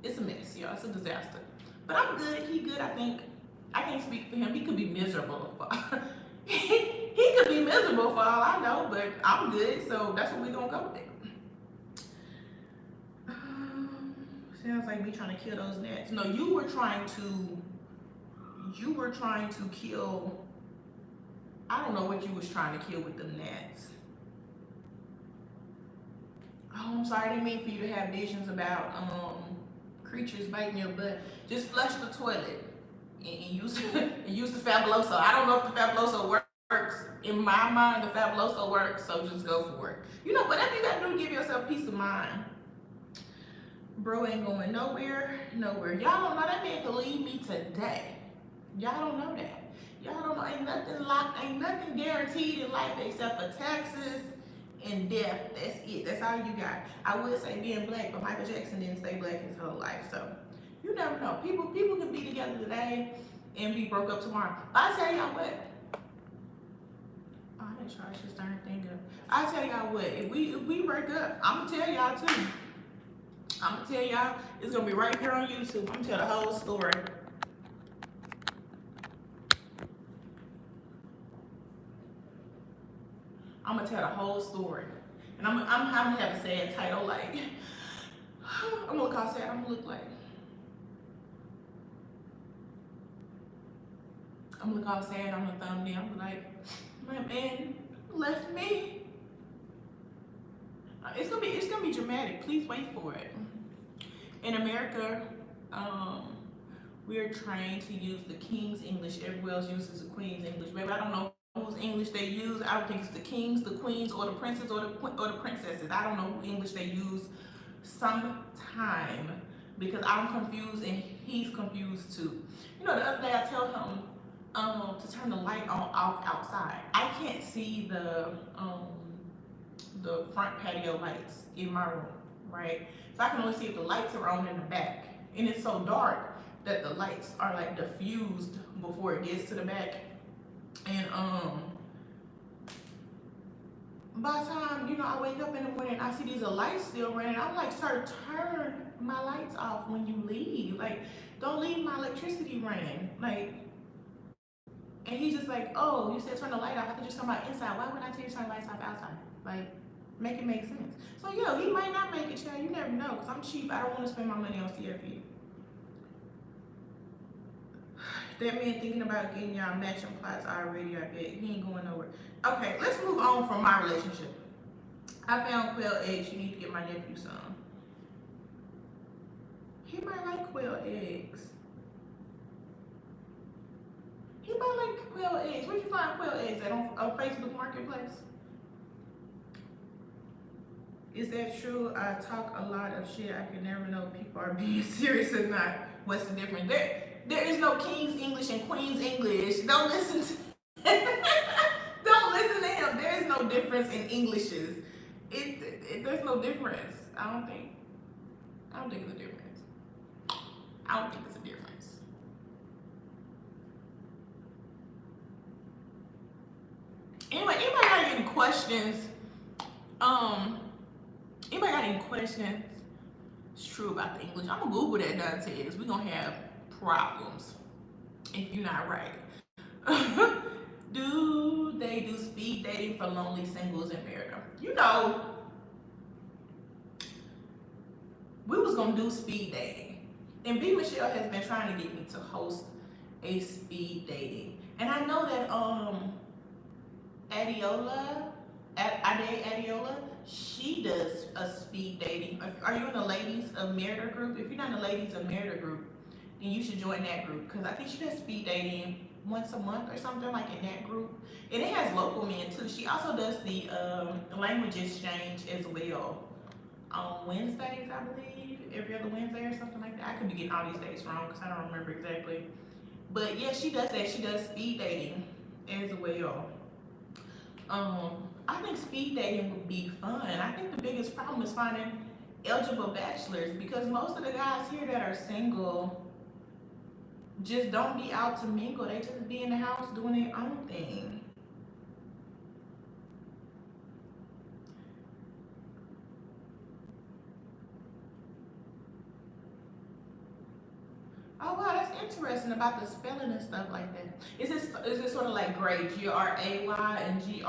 it's a mess, y'all. It's a disaster. But I'm good. He good. I think. I can't speak for him. He could be miserable. He could be miserable for all I know, but I'm good, so that's what we're gonna go with. Sounds like me trying to kill those gnats. No, you were trying to You were trying to kill, I don't know what you was trying to kill with them gnats. Oh, I'm sorry, I didn't mean for you to have visions about creatures biting your butt. Just flush the toilet and use and use the fabuloso. I don't know if the fabuloso works. In my mind, the fabuloso works, so just go for it. You know, whatever you gotta do to give yourself peace of mind. Bro ain't going nowhere, nowhere. Y'all don't know that man could leave me today. Y'all don't know that. Y'all don't know, ain't nothing locked, ain't nothing guaranteed in life except for taxes and death. That's it. That's all you got. I would say being black, but Michael Jackson didn't stay black his whole life. So you never know. People can be together today and be broke up tomorrow. But I tell y'all what. Oh, I didn't charge this darn thing up. I tell y'all what, if we break up, I'm gonna tell y'all too. I'm gonna tell y'all, it's gonna be right here on YouTube. I'm gonna tell the whole story. I'm gonna tell the whole story. And I'm gonna have a sad title, like, I'm gonna look all sad, I'm gonna look like, I'm gonna look all sad on the thumbnail. I'm like, my man left me. It's gonna be dramatic. Please wait for it. In America, we are trained to use the King's English. Everywhere else uses the Queen's English. Baby, I don't know whose English they use. I don't think it's the kings, the queens, or the princes, or the princesses. I don't know who English they use sometime, because I'm confused and he's confused too. You know, the other day I tell him to turn the light off outside. I can't see the front patio lights in my room, right? So I can only see if the lights are on in the back. And it's so dark that the lights are like diffused before it gets to the back. And by the time, you know, I wake up in the morning and I see these lights still running, I'm like, sir, turn my lights off when you leave. Like, don't leave my electricity running. Like, and he's just like, oh, you said turn the light off. I could just come out inside. Why would I tell you to turn the lights off outside? Like, make it make sense. So, yeah, he might not make it, child. You never know, because I'm cheap. I don't want to spend my money on CFE. That man thinking about getting y'all matching plots already, I bet. He ain't going nowhere. Okay, let's move on from my relationship. I found quail eggs. You need to get my nephew some. He might like quail eggs. He might like quail eggs. Where'd you find quail eggs at? On Facebook Marketplace? Is that true? I talk a lot of shit. I can never know if people are being serious or not. What's the difference? There is no King's English and Queen's English. Don't listen to don't listen to him. There is no difference in Englishes. There's no difference. I don't think it's a difference. I don't think it's a difference. Anyway, anybody got any questions? Anybody got any questions? It's true about the English. I'm gonna Google that, Dantes. We're gonna have problems if you're not right. Do they do speed dating for lonely singles in Merida? You know, we was gonna do speed dating, and B Michelle has been trying to get me to host a speed dating, and I know that Ade Adiola, she does a speed dating. Are you in the Ladies of Merida group? If you're not in the Ladies of Merida group, then you should join that group, because I think she does speed dating once a month or something, like in that group. And it has local men too. She also does the language exchange as well on Wednesdays, I believe, every other Wednesday or something like that. I could be getting all these dates wrong because I don't remember exactly. But yeah, she does that. She does speed dating as well. I think speed dating would be fun. I think the biggest problem is finding eligible bachelors, because most of the guys here that are single just don't be out to mingle. They just be in the house doing their own thing. Oh wow, that's interesting about the spelling and stuff like that. Is it sort of like gray, Gray and Grey?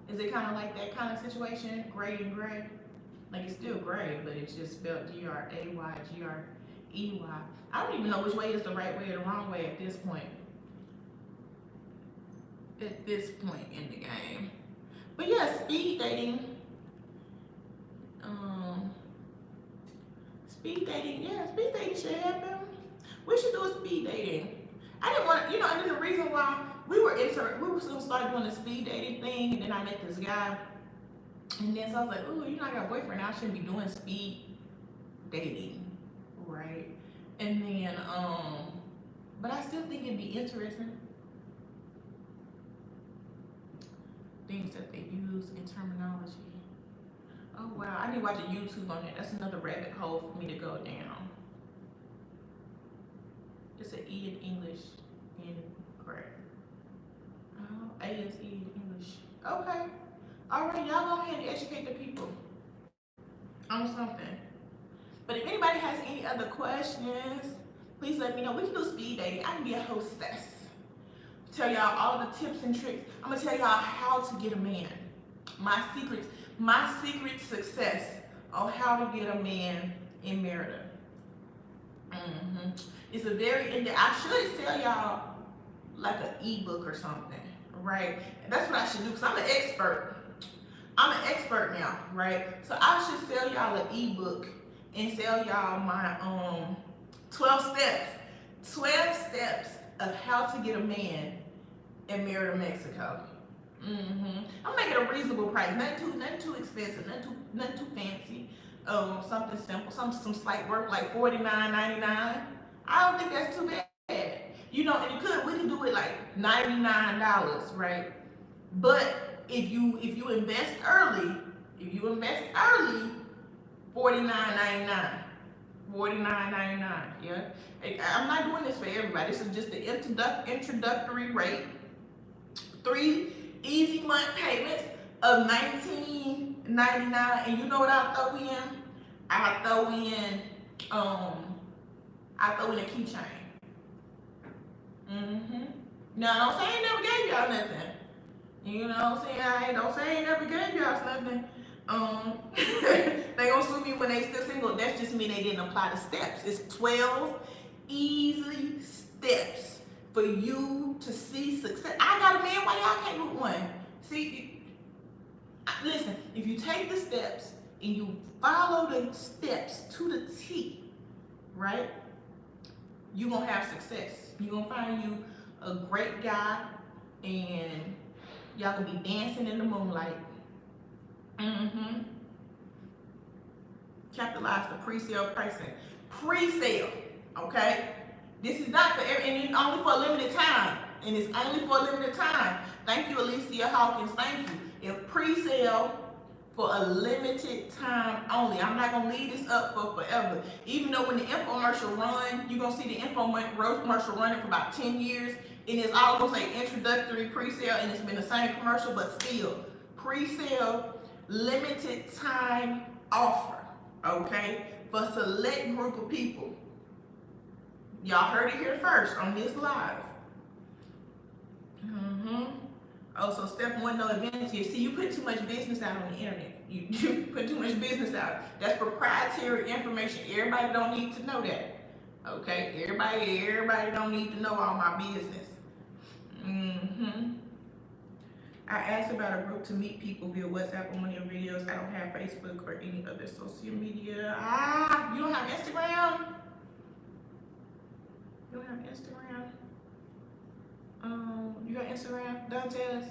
Is it kind of like that kind of situation, gray and gray? Like it's still gray, but it's just spelled Gray, EY. I don't even know which way is the right way or the wrong way at this point. At this point in the game. But yeah, speed dating. Speed dating, yeah, speed dating should happen. We should do a speed dating. I didn't want to, you know, and then the reason why we were gonna start doing the speed dating thing, and then I met this guy, and then so I was like, ooh, you know, I got a boyfriend, I shouldn't be doing speed dating, right? And then, but I still think it'd be interesting. Things that they use in terminology. Oh wow, I need to watch a YouTube on that. That's another rabbit hole for me to go down. It's an E in English in correct. Oh, A is E in English. Okay. All right, y'all go ahead and educate the people on something. But if anybody has any other questions, please let me know. We can do speed dating. I can be a hostess. Tell y'all all the tips and tricks. I'm gonna tell y'all how to get a man. My secret success on how to get a man in Merida. It's a very in-depth. I should sell y'all like an ebook or something, right? That's what I should do because I'm an expert. I'm an expert now, right? So I should sell y'all an ebook and sell y'all my 12 steps. 12 steps of how to get a man in Merida, Mexico. I'm making a reasonable price, nothing too expensive, nothing too fancy. Something simple, some slight work like $49.99. I don't think that's too bad. You know, and we can do it like $99, right? But if you invest early, $49.99. $49.99, yeah. I'm not doing this for everybody. This is just the introductory rate. 3 easy month payments of $19.99, and you know what I throw in? I throw in a keychain. Now don't say I ain't never gave y'all nothing. You know what I'm saying? Don't say I ain't never gave y'all nothing. They gonna sue me when they still single. That's just mean they didn't apply the steps. It's 12 easy steps for you to see success. I got a man, why y'all can't get one? See, listen, if you take the steps and you follow the steps to the T, right? You're gonna have success. You're gonna find you a great guy and y'all gonna be dancing in the moonlight. Capitalize the pre-sale pricing. Pre-sale, okay? This is not for and it's only for a limited time. And it's only for a limited time. Thank you, Alicia Hawkins. Thank you. If pre-sale for a limited time only. I'm not gonna leave this up for forever. Even though when the infomercial run, you're gonna see the infomercial running for about 10 years, and it's all gonna say introductory pre-sale, and it's been the same commercial, but still, pre-sale limited time offer, okay, for a select group of people. Y'all heard it here first on this live. Oh, so step 1, no events here. See, you put too much business out on the internet. You put too much business out. That's proprietary information. Everybody don't need to know that. Okay? Everybody don't need to know all my business. I asked about a group to meet people via WhatsApp on one of your videos. I don't have Facebook or any other social media. You don't have Instagram? You don't have Instagram? You got Instagram, Dantes?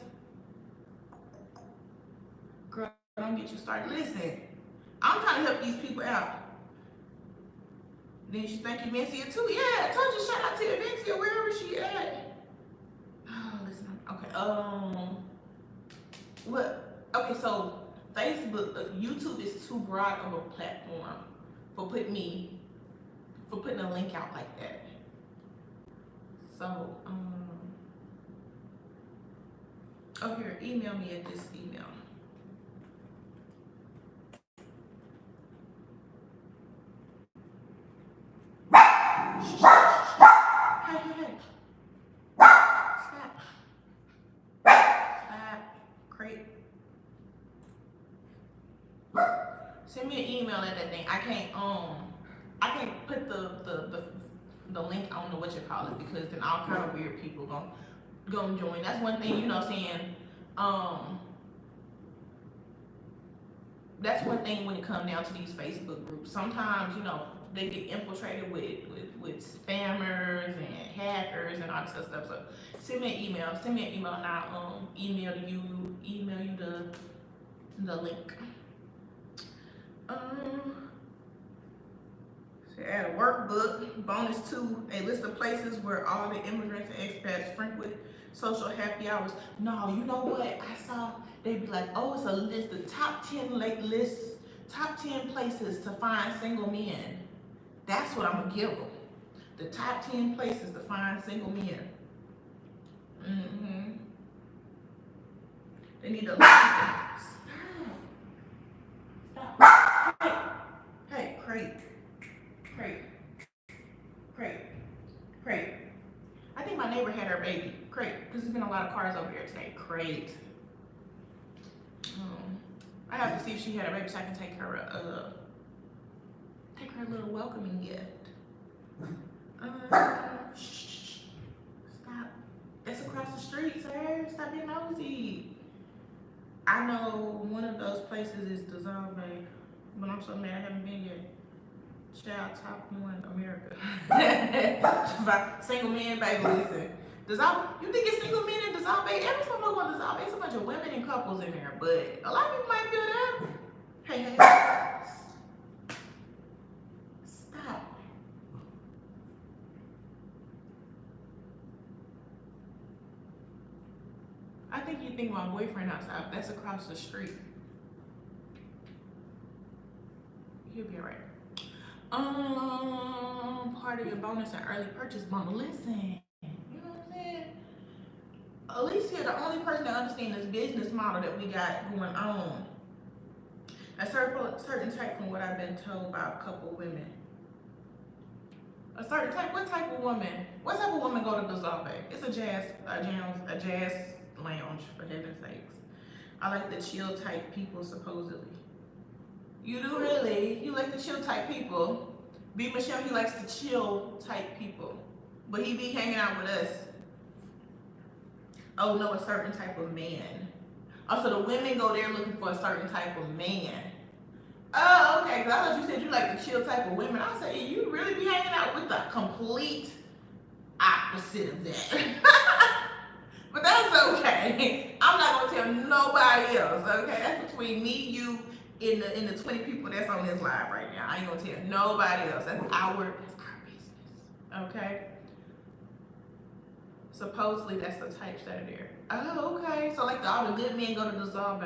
Girl, don't get you started. Listen, I'm trying to help these people out. Then you think you Vincia too? Yeah, I told you, shout out to Vincia, wherever she at. Oh, listen, okay, what? Okay, so Facebook, YouTube is too broad of a platform for putting a link out like that. So, oh here, email me at this email. Hey. Stop. Crate. Send me an email at that thing. I can't, I can't put the link, I don't know what you call it, because then all kind of weird people gonna join. That's one thing, you know what I'm saying? Um, that's one thing when it comes down to these Facebook groups. Sometimes, you know, they get infiltrated with spammers and hackers and all this other stuff. So send me an email. Send me an email and I'll email you the link. So add a workbook. Bonus 2, a list of places where all the immigrants and expats frequent social happy hours. No, you know what? I saw they'd be like, oh, it's a list, the top 10 top 10 places to find single men. That's what I'm gonna give them. The top 10 places to find single men. Mm-hmm. They need to stop. Hey, crate. I think my neighbor had her baby. Crate, because there's been a lot of cars over here today. Crate. I have to see if she had a baby so I can take her a little welcoming gift. Stop. It's across the street, sir. Stop being nosy. I know one of those places is Dissolve, but I'm so mad I haven't been yet. Child top 1 America. Single men, baby, listen. Dissolve, you think it's single men in Dissolve Bay? Every time I go to Dissolve Bay, it's a bunch of women and couples in there, but a lot of people might feel that. Hey. Stop. I think you think my boyfriend outside. That's across the street. He'll be alright. Part of your bonus and early purchase bundle. Listen, you know what I'm saying? Alicia, the only person that understands this business model that we got going on. A certain type, from what I've been told by a couple women. A certain type. What type of woman? What type of woman go to Dissolve? It's a jazz lounge, for heaven's sakes. I like the chill type people, supposedly. You do really? You like the chill type people? B. Michelle, he likes the chill type people, but he be hanging out with us. Oh no, a certain type of man. Oh, so the women go there looking for a certain type of man. Oh, okay, because I thought you said you like the chill type of women. I said, you really be hanging out with the complete opposite of that. But that's okay. I'm not gonna tell nobody else, okay? That's between me, you, in the 20 people that's on this live right now. I ain't gonna tell nobody else. That's our business, okay? Supposedly that's the types that are there. Oh, okay. So like all the good men go to Dissolve.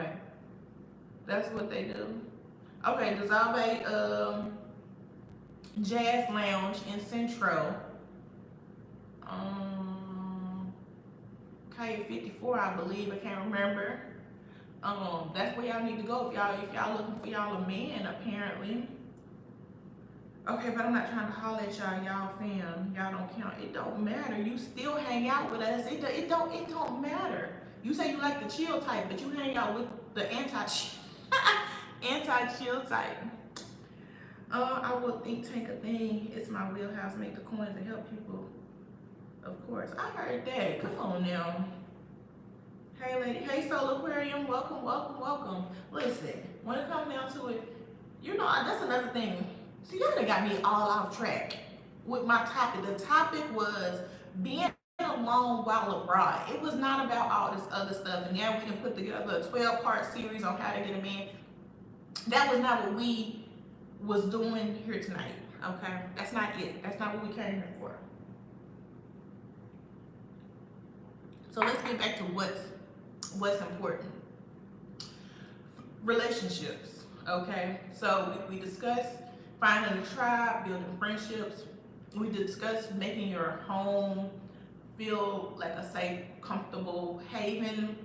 That's what they do. Okay, Dissolve Jazz Lounge in Centro. K54, I believe. I can't remember. That's where y'all need to go if y'all looking for y'all a man, apparently. Okay, but I'm not trying to holler at y'all fam. Y'all don't count. It don't matter. You still hang out with us. It don't matter. You say you like the chill type, but you hang out with the anti-chill type. I will think tank a thing. It's my wheelhouse. Make the coins and help people. Of course, I heard that. Come on now. Hey lady, hey Soul Aquarium, welcome. Listen, when it comes down to it, you know, that's another thing. See, y'all done got me all off track with my topic. The topic was being alone while abroad. It was not about all this other stuff. And yeah, we didn't put together a 12-part series on how to get a man. That was not what we was doing here tonight, okay? That's not it. That's not what we came here for. So let's get back to what's important. Relationships, okay? So we discussed finding a tribe, building friendships. We discussed making your home feel like a safe, comfortable haven.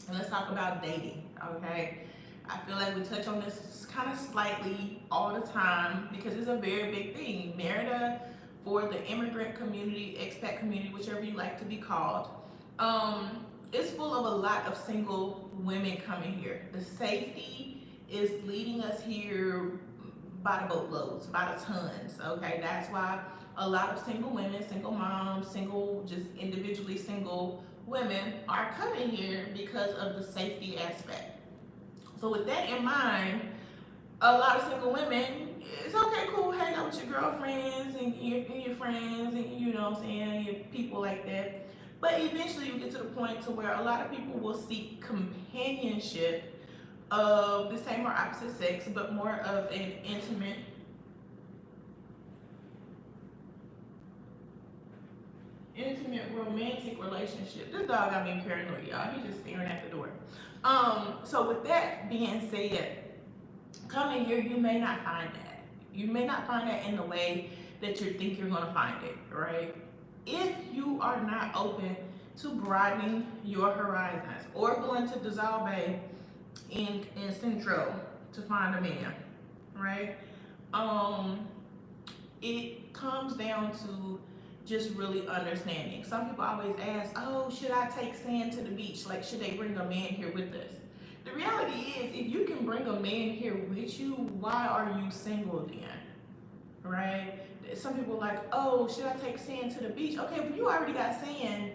And let's talk about dating, okay? I feel like we touch on this kind of slightly all the time because it's a very big thing. Merida, for the immigrant community, expat community, whichever you like to be called, it's full of a lot of single women coming here. The safety is leading us here by the boatloads, by the tons. Okay, that's why a lot of single women, single moms, single, just individually single women are coming here because of the safety aspect. So with that in mind, a lot of single women, it's okay, cool, hang out with your girlfriends and your friends and you know what I'm saying, your people like that. But eventually you get to the point to where a lot of people will seek companionship of the same or opposite sex, but more of an intimate romantic relationship. This dog got me paranoid, y'all. He's just staring at the door. So with that being said, coming here, you may not find that. You may not find that in the way that you think you're gonna find it, right? If you are not open to broadening your horizons or going to Dissolve Bay in Central to find a man, right? It comes down to just really understanding. Some people always ask, oh, should I take sand to the beach? Like, should they bring a man here with us? The reality is, if you can bring a man here with you, why are you single then? Right? Some people are like, oh, should I take sand to the beach? Okay, but you already got sand,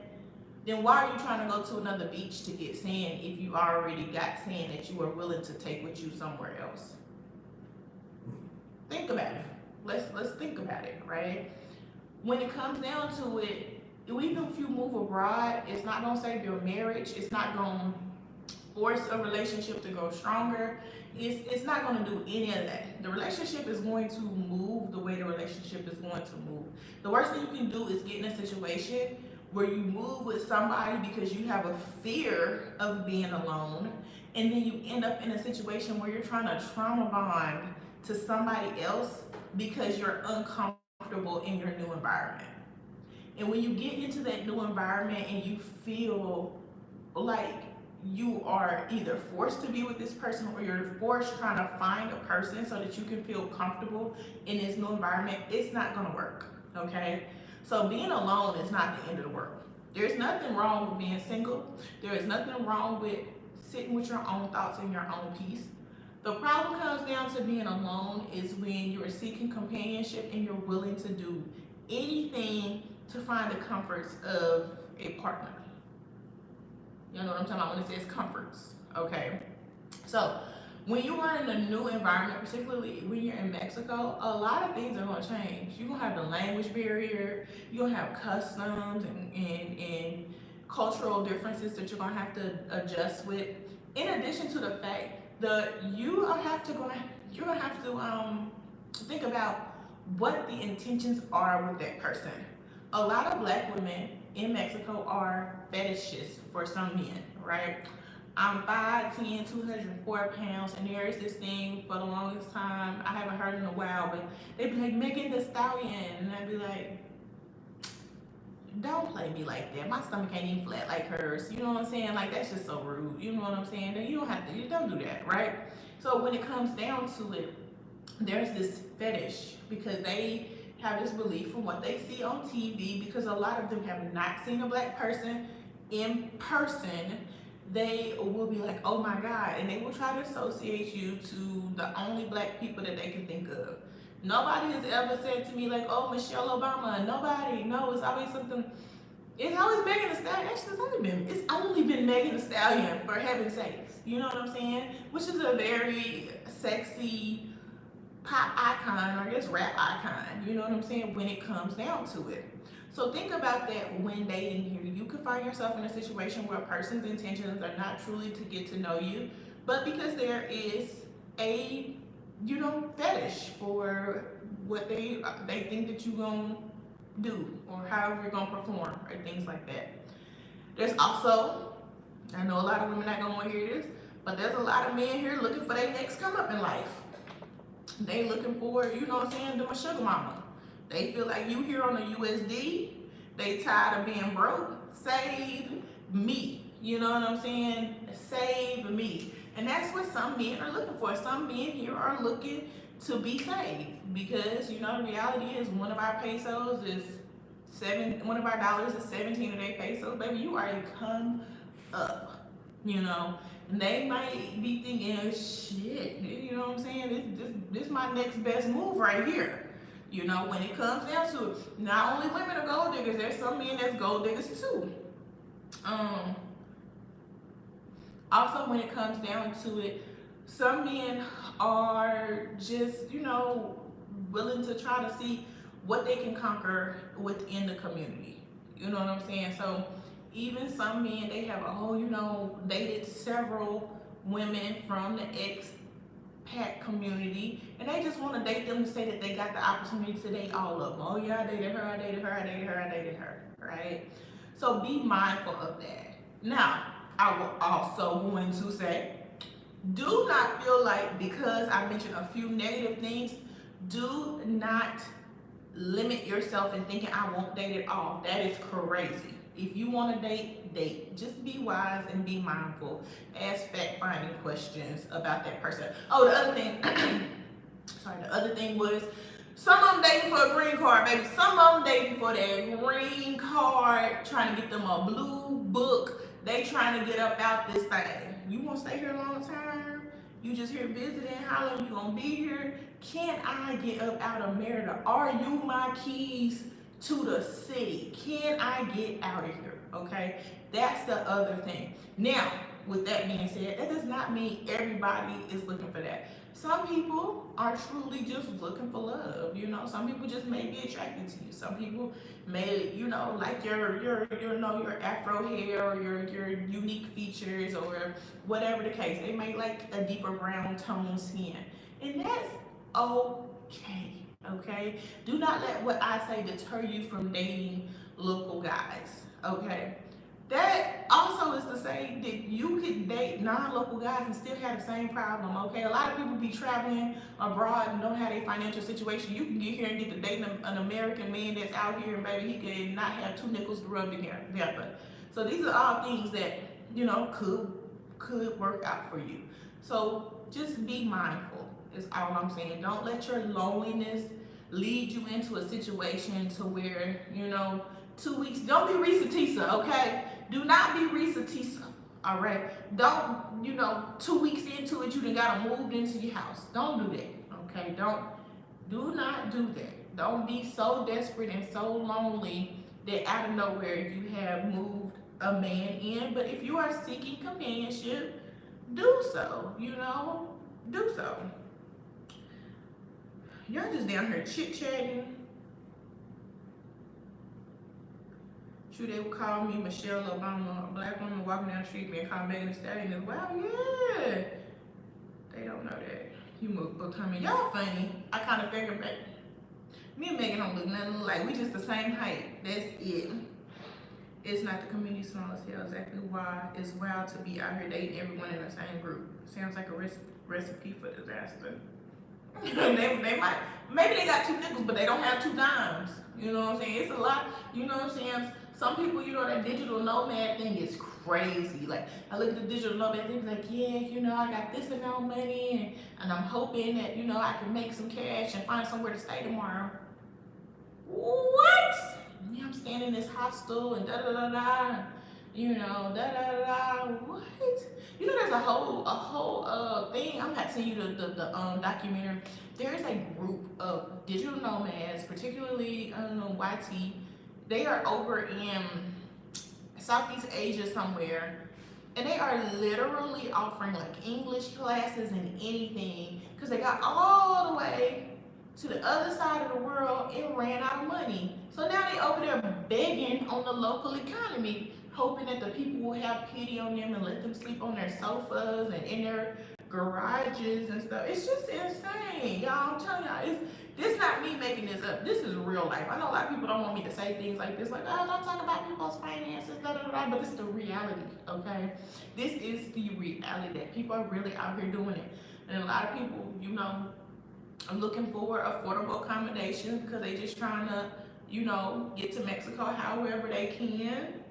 then why are you trying to go to another beach to get sand if you already got sand that you are willing to take with you somewhere else? Think about it. Let's think about it, right? When it comes down to it, even if you move abroad, it's not gonna save your marriage. It's not gonna force a relationship to grow stronger. It's not gonna do any of that. The relationship is going to move the way the relationship is going to move. The worst thing you can do is get in a situation where you move with somebody because you have a fear of being alone, and then you end up in a situation where you're trying to trauma bond to somebody else because you're uncomfortable in your new environment. And when you get into that new environment and you feel like you are either forced to be with this person or you're forced trying to find a person so that you can feel comfortable in this new environment, it's not gonna work, okay? So being alone is not the end of the world. There's nothing wrong with being single. There is nothing wrong with sitting with your own thoughts and your own peace. The problem comes down to being alone is when you're seeking companionship and you're willing to do anything to find the comforts of a partner. You know what I'm talking about when it says comforts, okay? So when you are in a new environment, particularly when you're in Mexico, a lot of things are gonna change. You're gonna have the language barrier, you're gonna have customs and cultural differences that you're gonna have to adjust with. In addition to the fact that you're gonna have to think about what the intentions are with that person. A lot of black women in Mexico are fetishists for some men, right? I'm 5'10", 204 pounds, and there is this thing for the longest time, I haven't heard in a while, but they be like, Megan Thee Stallion, and I'd be like, don't play me like that. My stomach ain't even flat like hers. You know what I'm saying? Like, that's just so rude. You know what I'm saying? You don't do that, right? So when it comes down to it, there's this fetish because they have this belief from what they see on TV, because a lot of them have not seen a black person in person. They will be like, oh my God, and they will try to associate you to the only black people that they can think of. Nobody has ever said to me like, oh, Michelle Obama. Nobody. No, it's always something. It's always Megan Thee Stallion. Actually, it's only been Megan Thee Stallion, for heaven's sakes. You know what I'm saying? Which is a very sexy pop icon, or I guess rap icon. You know what I'm saying? When it comes down to it. So think about that when dating here. You could find yourself in a situation where a person's intentions are not truly to get to know you, but because there is a fetish for what they think that you're gonna do or how you're gonna perform or things like that. There's also, I know a lot of women not gonna want to hear this, but there's a lot of men here looking for their next come up in life. They looking for, you know what I'm saying, them a sugar mama. They feel like you here on the USD, they tired of being broke. Save me. You know what I'm saying? Save me. And that's what some men are looking for. Some men here are looking to be saved because, the reality is one of our dollars is 17 of their pesos. Baby, you already come up. you know, and they might be thinking, shit, you know what I'm saying? This my next best move right here. You know, when it comes down to it, not only women are gold diggers, there's some men that's gold diggers too. Um, Also, when it comes down to it, some men are just, you know, willing to try to see what they can conquer within the community. You know what I'm saying? So even some men, they have a whole, you know, dated several women from the expat community, and they just want to date them to say that they got the opportunity to date all of them. Oh yeah, I dated her, I dated her, I dated her, I dated her, right? So be mindful of that. Now, I will also going to say, do not feel like because I mentioned a few negative things, do not limit yourself in thinking I won't date at all. That is crazy. If you want to date, date. Just be wise and be mindful. Ask fact-finding questions about that person. Oh, the other thing, sorry, the other thing was some of them dating for a green card, baby. Some of them dating for that green card, trying to get them a blue book. They trying to get up out this thing. You want to stay here a long time? You just here visiting? How long you gonna be here? Can I get up out of Merida? Are you my keys to the city? Can I get out of here? Okay, that's the other thing. Now, with that being said, that does not mean everybody is looking for that. Some people are truly just looking for love. You know, some people just may be attracted to you. Some people may, you know, like your afro hair or your unique features or whatever the case. They may like a deeper brown tone skin, and that's okay. Okay, do not let what I say deter you from dating local guys. Okay, that also is to say that you could date non-local guys and still have the same problem. Okay, a lot of people be traveling abroad and don't have a financial situation. You can get here and get to date an American man that's out here, and baby, he can not have two nickels to rub together. So these are all things that, you know, could work out for you. So just be mindful is all I'm saying. Don't let your loneliness lead you into a situation to where, you know, 2 weeks. Don't be Risa Tisa, okay? Do not be Risa Tisa, all right? Don't, you know, 2 weeks into it, you done got moved into your house. Don't do that, okay? Do not do that. Don't be so desperate and so lonely that out of nowhere you have moved a man in. But if you are seeking companionship, do so, you know? Do so. Y'all just down here chit-chatting. True, they would call me Michelle Obama, a black woman walking down the street being called Megan Thee Stallion. Wow, yeah. They don't know that. You becoming, y'all funny. I kind of figured back. Me and Megan don't look nothing alike. We just the same height. That's it. It's not the community small as hell. Exactly why it's wild to be out here dating everyone in the same group. Sounds like a recipe for disaster. they might, maybe they got two nickels, but they don't have two dimes. You know what I'm saying? It's a lot. You know what I'm saying? Some people, you know, that digital nomad thing is crazy. Like, I look at the digital nomad thing, like, yeah, you know, I got this amount of money, and I'm hoping that, you know, I can make some cash and find somewhere to stay tomorrow. What? Yeah, I'm staying in this hostel and da da da da. You know, da da da da. What? You know, there's a whole thing. I'm not telling you the documentary. There is a group of digital nomads, particularly I don't know YT. They are over in Southeast Asia somewhere, and they are literally offering like English classes and anything because they got all the way to the other side of the world and ran out of money. So now they over there begging on the local economy, hoping that the people will have pity on them and let them sleep on their sofas and in their garages and stuff. It's just insane, y'all. I'm telling y'all, this not me making this up. This is real life. I know a lot of people don't want me to say things like this, like, oh, don't talk about people's finances, da da da. But it's the reality, okay? This is the reality that people are really out here doing it, and a lot of people, you know, I'm looking for affordable accommodation because they just trying to, you know, get to Mexico however they can.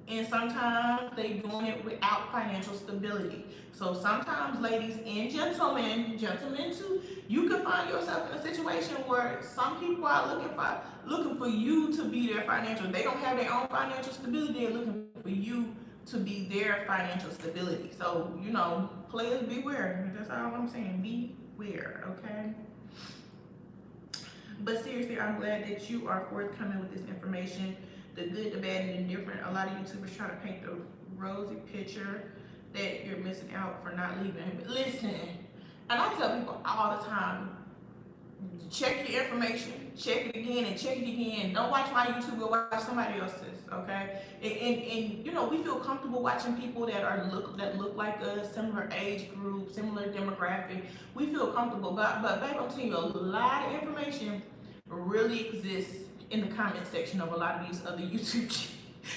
And sometimes they doing it without financial stability. So sometimes ladies and gentlemen too, you can find yourself in a situation where some people are looking for you to be their financial. They don't have their own financial stability. They're looking for you to be their financial stability. So, you know, players beware. That's all I'm saying. Beware, okay? But seriously, I'm glad that you are forthcoming with this information. The good, the bad, and the indifferent. A lot of YouTubers try to paint the rosy picture that you're missing out for not leaving him. But listen, and I tell people all the time, check your information, check it again and check it again. Don't watch my YouTube, go watch somebody else's, okay? And you know, we feel comfortable watching people that look like us, similar age group, similar demographic. We feel comfortable, but babe, I'm telling you, a lot of information really exists in the comment section of a lot of these other YouTube channels.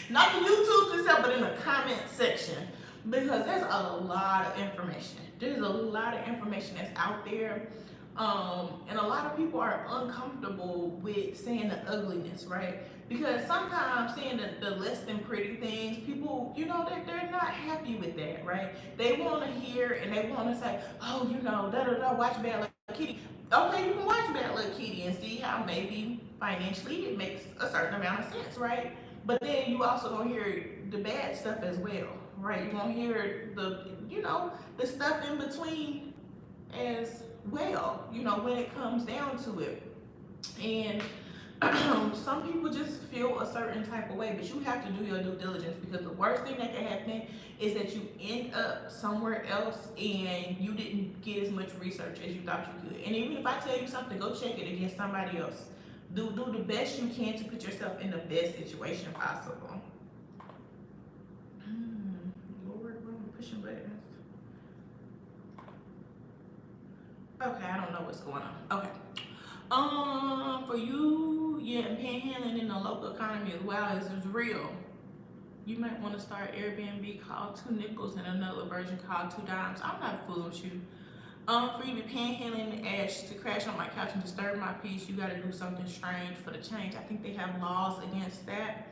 Not the YouTube itself, but in the comment section. Because there's a lot of information. There's a lot of information that's out there. And a lot of people are uncomfortable with seeing the ugliness, right? Because sometimes seeing the less than pretty things, people, you know, they're not happy with that, right? They want to hear and they want to say, oh, you know, watch Bad Luck Kitty. Okay, you can watch Bad Luck Kitty and see how maybe financially it makes a certain amount of sense, right? But then you also gonna hear the bad stuff as well, right? You gonna hear the, you know, the stuff in between as well, you know, when it comes down to it. And some people just feel a certain type of way, but you have to do your due diligence, because the worst thing that can happen is that you end up somewhere else and you didn't get as much research as you thought you could. And even if I tell you something, go check it against somebody else. Do the best you can to put yourself in the best situation possible. Lord, I'm pushing buttons. Okay, I don't know what's going on. Okay. For you, yeah, and panhandling in the local economy as well is real. You might want to start Airbnb called 2 nickels and another version called 2 dimes. I'm not fooling with you. For you to be panhandling Ash to crash on my couch and disturb my peace, you gotta do something strange for the change. I think they have laws against that.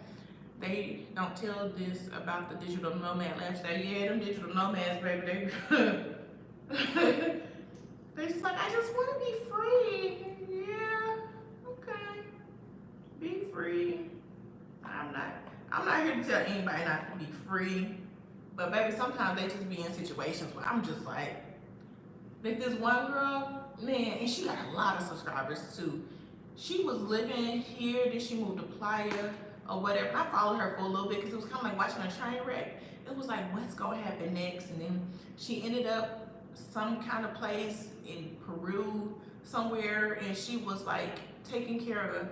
They don't tell this about the digital nomad lifestyle. Yeah, them digital nomads, baby, they're just like, I just want to be free. Yeah, okay, be free. I'm not here to tell anybody not to be free, but baby, sometimes they just be in situations where I'm just like this one girl, man, and she got a lot of subscribers too. She was living here, then she moved to Playa or whatever. I followed her for a little bit because it was kind of like watching a train wreck. It was like, what's gonna happen next? And then she ended up some kind of place in Peru somewhere, and she was like taking care of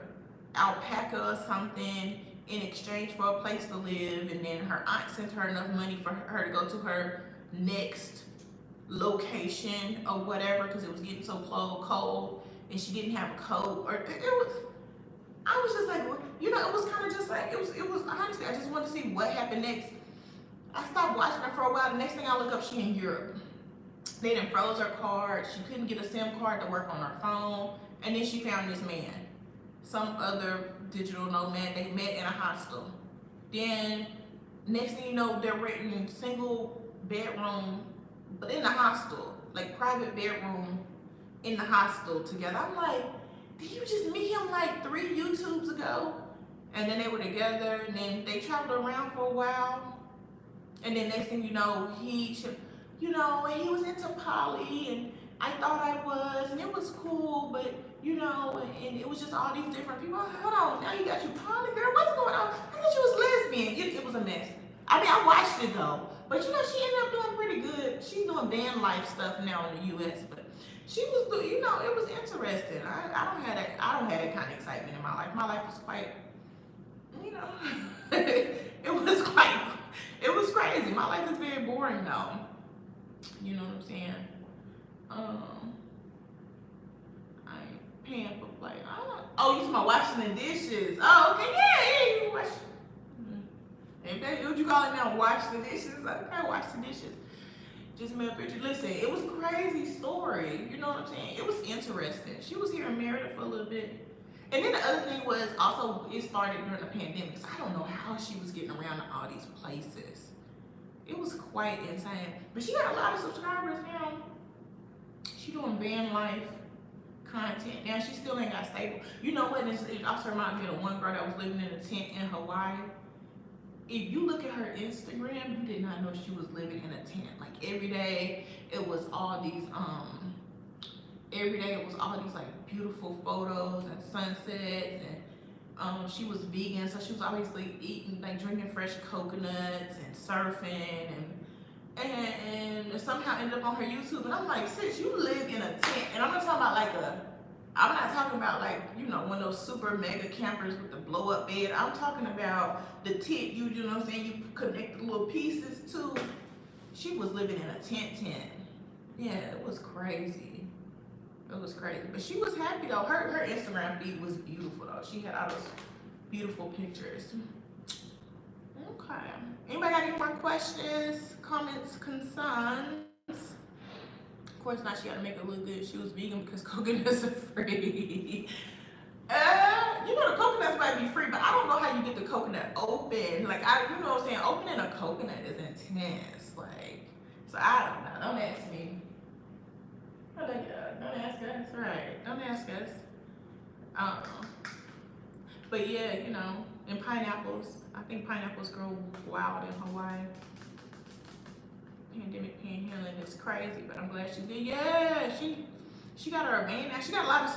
alpaca or something in exchange for a place to live. And then her aunt sent her enough money for her to go to her next location or whatever, because it was getting so cold and she didn't have a coat, or it was, I was just like, you know, it was kind of just like, it was honestly, I just wanted to see what happened next. I stopped watching her for a while. The next thing I look up, she in Europe. They done froze her card. She couldn't get a SIM card to work on her phone. And then she found this man, some other digital nomad. They met in a hostel. Then next thing you know, they're renting single bedroom, but in the hostel, like private bedroom in the hostel together. I'm like, did you just meet him like 3 YouTubes ago? And then they were together, and then they traveled around for a while. And then next thing you know, you know, and he was into poly, and I thought I was, and it was cool, but you know, and it was just all these different people. Hold on, now you got your poly, girl, what's going on? I thought you was lesbian. It was a mess. I mean, I watched it though, but you know, she ended up doing pretty good. She's doing van life stuff now in the U.S., but she was doing, you know, it was interesting. I don't have that kind of excitement in my life. My life was quite, you know, it was crazy. My life is very boring though. You know what I'm saying? I ain't paying for play. Oh, you talking about washing the dishes? Oh, okay, yeah, you wash. If that's what you call it now, wash the dishes. Okay, wash the dishes. Just made a picture. Listen, it was a crazy story. You know what I'm saying? It was interesting. She was here in Merida for a little bit. And then the other thing was also, it started during the pandemic, so I don't know how she was getting around to all these places. It was quite insane. But she got a lot of subscribers now. She doing van life content. Now she still ain't got stable. You know what? It also reminded me of the one girl that was living in a tent in Hawaii. if you look at her Instagram, you did not know she was living in a tent. Like every day, it was all these every day it was all these like beautiful photos and sunsets, and she was vegan, so she was always like eating, like drinking fresh coconuts and surfing, and somehow ended up on her YouTube. And I'm like, sis, you live in a tent, and I'm not talking about like I'm not talking about like, you know, one of those super mega campers with the blow up bed. I'm talking about the tent, you know what I'm saying, you connect the little pieces to. She was living in a tent. Yeah, it was crazy. It was crazy. But she was happy though. Her Instagram feed was beautiful though. She had all those beautiful pictures. Okay. Anybody got any more questions, comments, concerns? Of course not, she had to make it look good. She was vegan because coconuts are free. You know, the coconuts might be free, but I don't know how you get the coconut open. Like, you know what I'm saying? Opening a coconut is intense. Like, so I don't know. Don't ask me. Don't ask us. Right. Don't ask us. But yeah, you know, and pineapples. I think pineapples grow wild in Hawaii. Pandemic panhandling is crazy, but I'm glad she did. Yeah, she got her man now. She got a lot of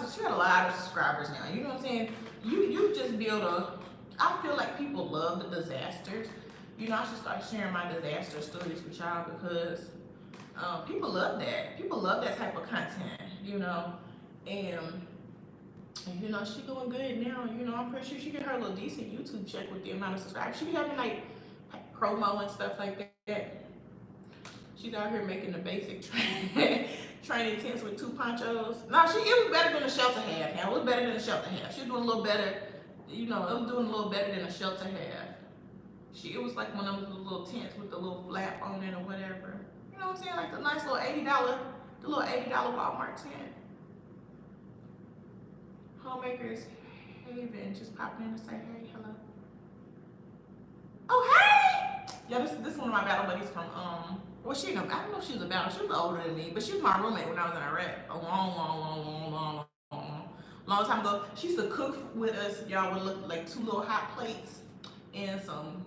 subscribers now. You know what I'm saying? You just build a. I feel like people love the disasters. You know, I should start sharing my disaster stories with y'all because people love that. People love that type of content. You know, and you know she doing good now. You know, I'm pretty sure she get her a little decent YouTube check with the amount of subscribers. She be having like promo and stuff like that. She's out here making the basic training tents with 2 ponchos. No, it was better than a shelter half. Now, it was better than a shelter half. She was doing a little better, you know, it was doing a little better than a shelter half. It was like one of those little tents with the little flap on it or whatever. You know what I'm saying? Like the nice little $80 Walmart tent. Homemakers Haven just popping in to say, hey, hello. Oh, hey! Yeah, this is one of my battle buddies from, well, I don't know if she was a battle, she was older than me, but she was my roommate when I was in Iraq a long time ago. She used to cook with us, y'all, with like 2 little hot plates and some,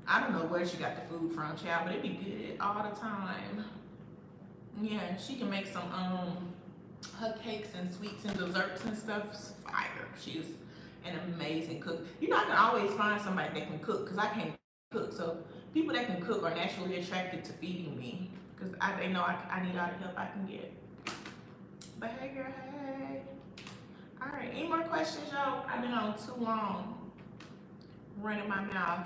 I don't know where she got the food from, child, but it'd be good all the time. Yeah, she can make some, her cakes and sweets and desserts and stuff, fire. She's an amazing cook. You know, I can always find somebody that can cook because I can't cook. So people that can cook are naturally attracted to feeding me because they know I need all the help I can get. But hey, girl, hey. All right, any more questions, y'all? I've been on too long, running my mouth.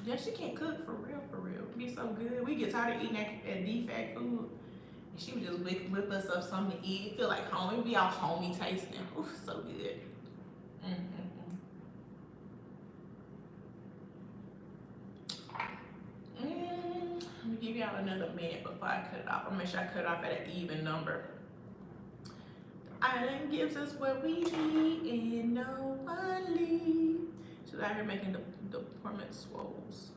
Yeah, she can cook for real, for real. It'd be so good. We get tired of eating that defect food. And she would just whip us up something to eat. It feel like home. It'd be all homey tasting. Oof, so good. Let me give y'all another minute before I cut it off. I'll make sure I cut it off at an even number. The island gives us what we need and no one leaves. She's out here making the deployment swolls.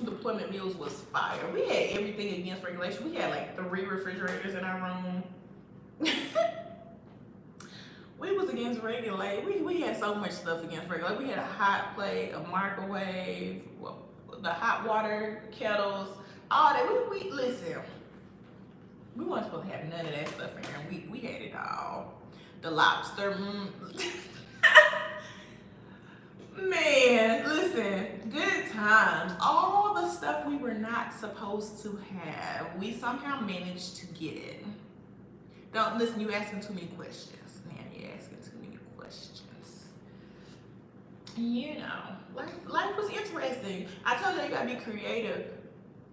Deployment meals was fire. We had everything against regulation. We had like 3 refrigerators in our room. We was against regulation. We had so much stuff against regulation. We had a hot plate, a microwave, the hot water kettles, all that. We listen. We weren't supposed to have none of that stuff in here. We had it all. The lobster. Man, listen, good times. All the stuff we were not supposed to have, we somehow managed to get it. Don't listen, you asking too many questions. Man, you're asking too many questions. You know, life was interesting. I told you gotta be creative.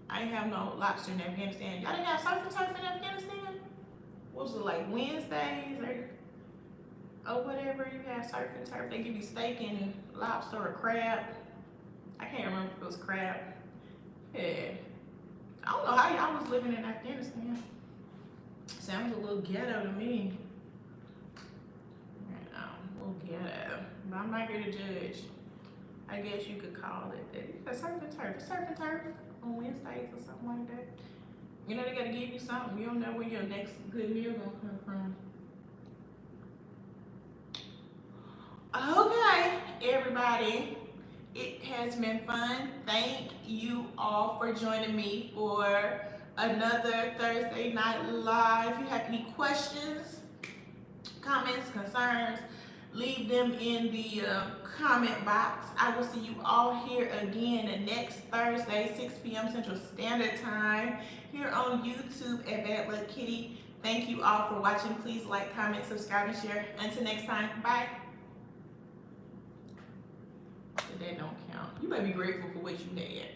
I didn't have no lobster in Afghanistan. Y'all didn't have surf and turf in Afghanistan? What was it, like Wednesdays or whatever? You had surf and turf. They give you steak and lobster or crab. I can't remember if it was crab. Yeah. I don't know how y'all was living in Afghanistan. Sounds a little ghetto to me. A little ghetto. But I'm not here to judge. I guess you could call it that. Surf and turf. Surf and turf on Wednesdays or something like that. You know, they gotta give you something. You don't know where your next good meal gonna come from. Okay, everybody. It has been fun. Thank you all for joining me for another Thursday Night Live. If you have any questions, comments, concerns, leave them in the comment box. I will see you all here again next Thursday, 6 p.m. Central Standard Time, here on YouTube at Bad Luck Kitty. Thank you all for watching. Please like, comment, subscribe, and share. Until next time, bye. That don't count. You better be grateful for what you had.